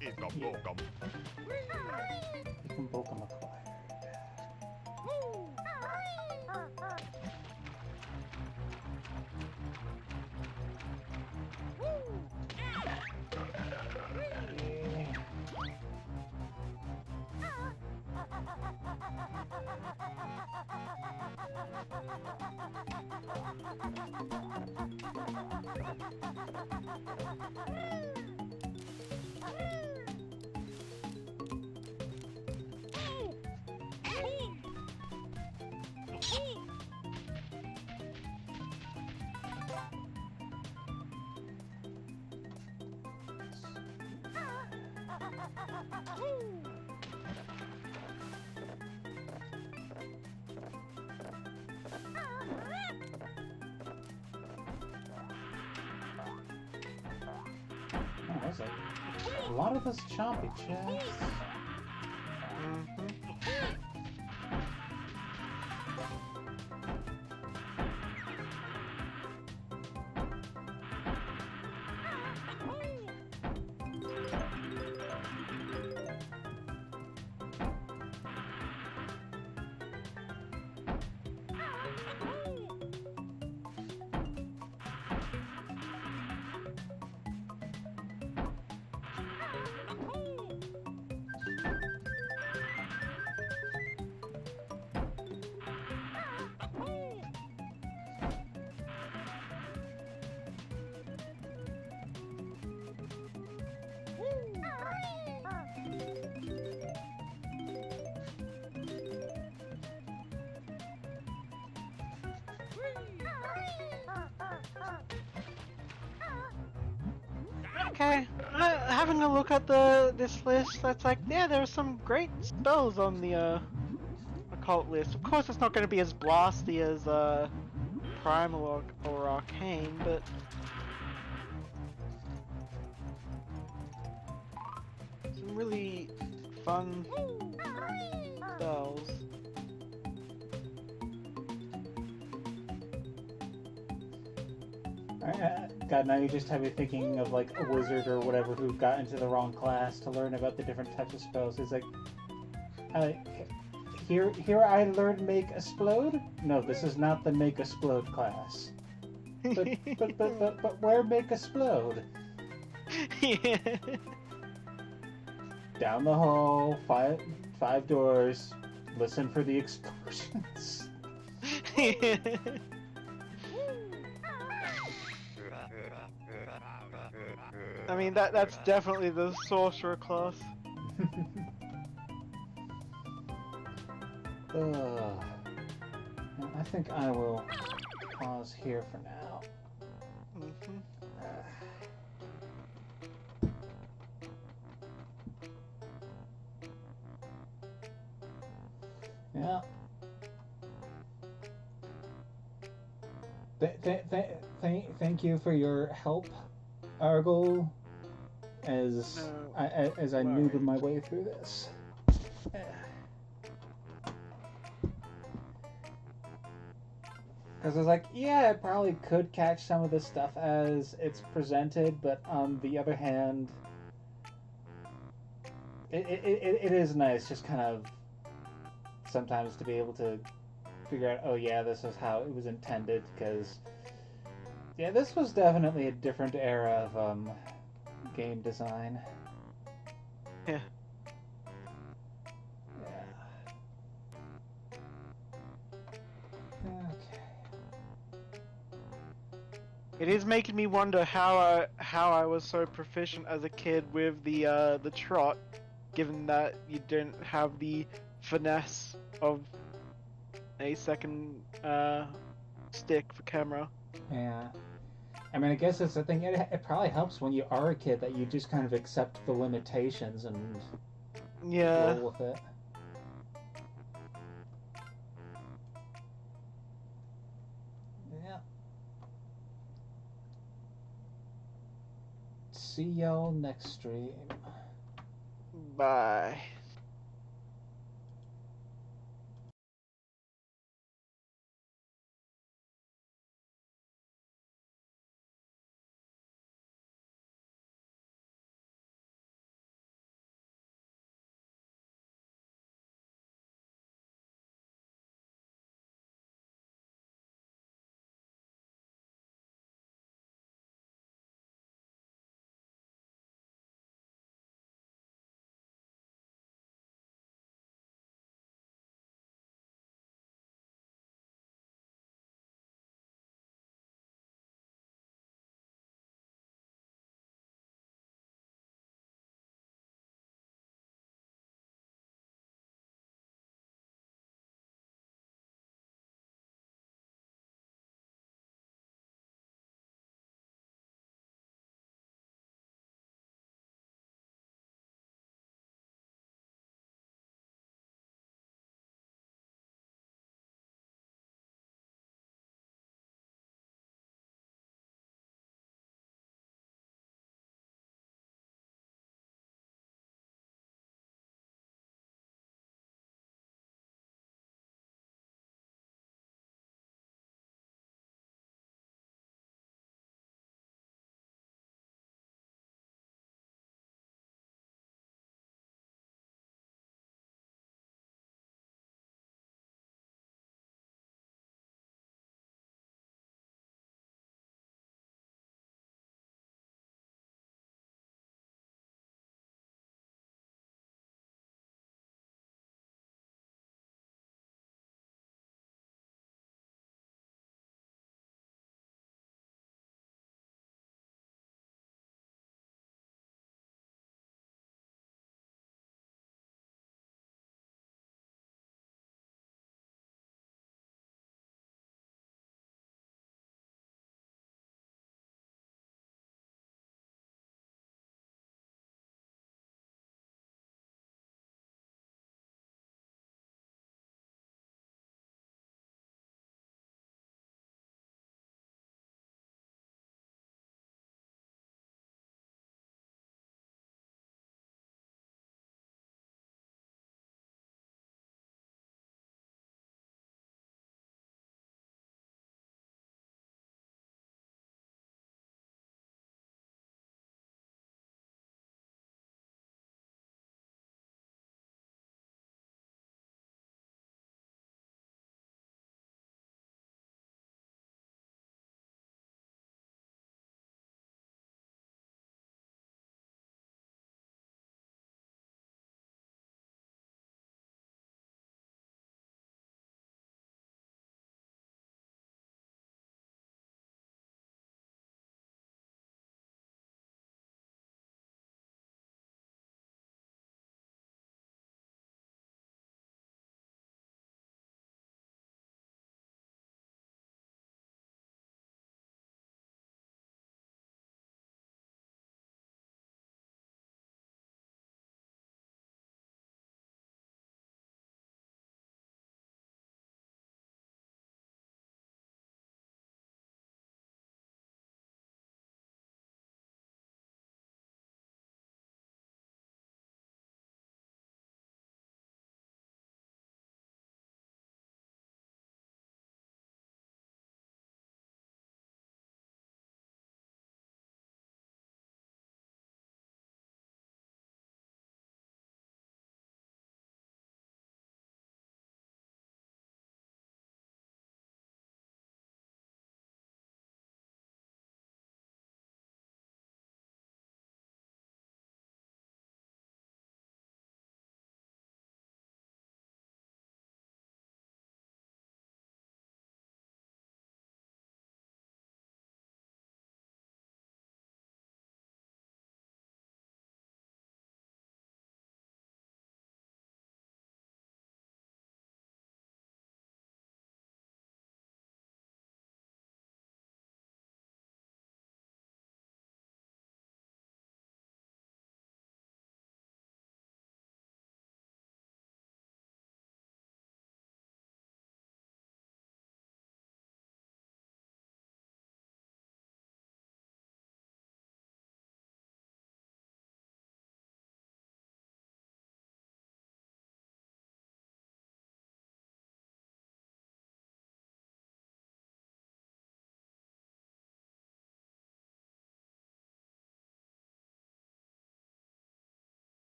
Eat gum, go gum. You can both them acquired. Oh, there's a lot of those chompy chests. Okay, having a look at this list, that's like, yeah, there are some great spells on the occult list. Of course, it's not going to be as blasty as Primal or Arcane, but some really fun spells. God, now you just have me thinking of like a wizard or whatever who got into the wrong class to learn about the different types of spells. It's like, here I learned make explode. No, this is not the make explode class. But where make explode? Yeah. Down the hall, five doors. Listen for the explosions. I mean, that's definitely the sorcerer class. I think I will pause here for now. Yeah. Thank you for your help, Argyle, as No as I worries. noob my way through this. Because I was like, yeah, I probably could catch some of this stuff as it's presented, but on the other hand, it is nice just kind of sometimes to be able to figure out, oh yeah, this is how it was intended, because yeah, this was definitely a different era of game design. Yeah. Yeah. Okay. It is making me wonder how I was so proficient as a kid with the trot, given that you didn't have the finesse of a second stick for camera. Yeah. I mean, I guess it's the thing. It probably helps when you are a kid that you just kind of accept the limitations and Yeah. roll with it. Yeah. See y'all next stream. Bye.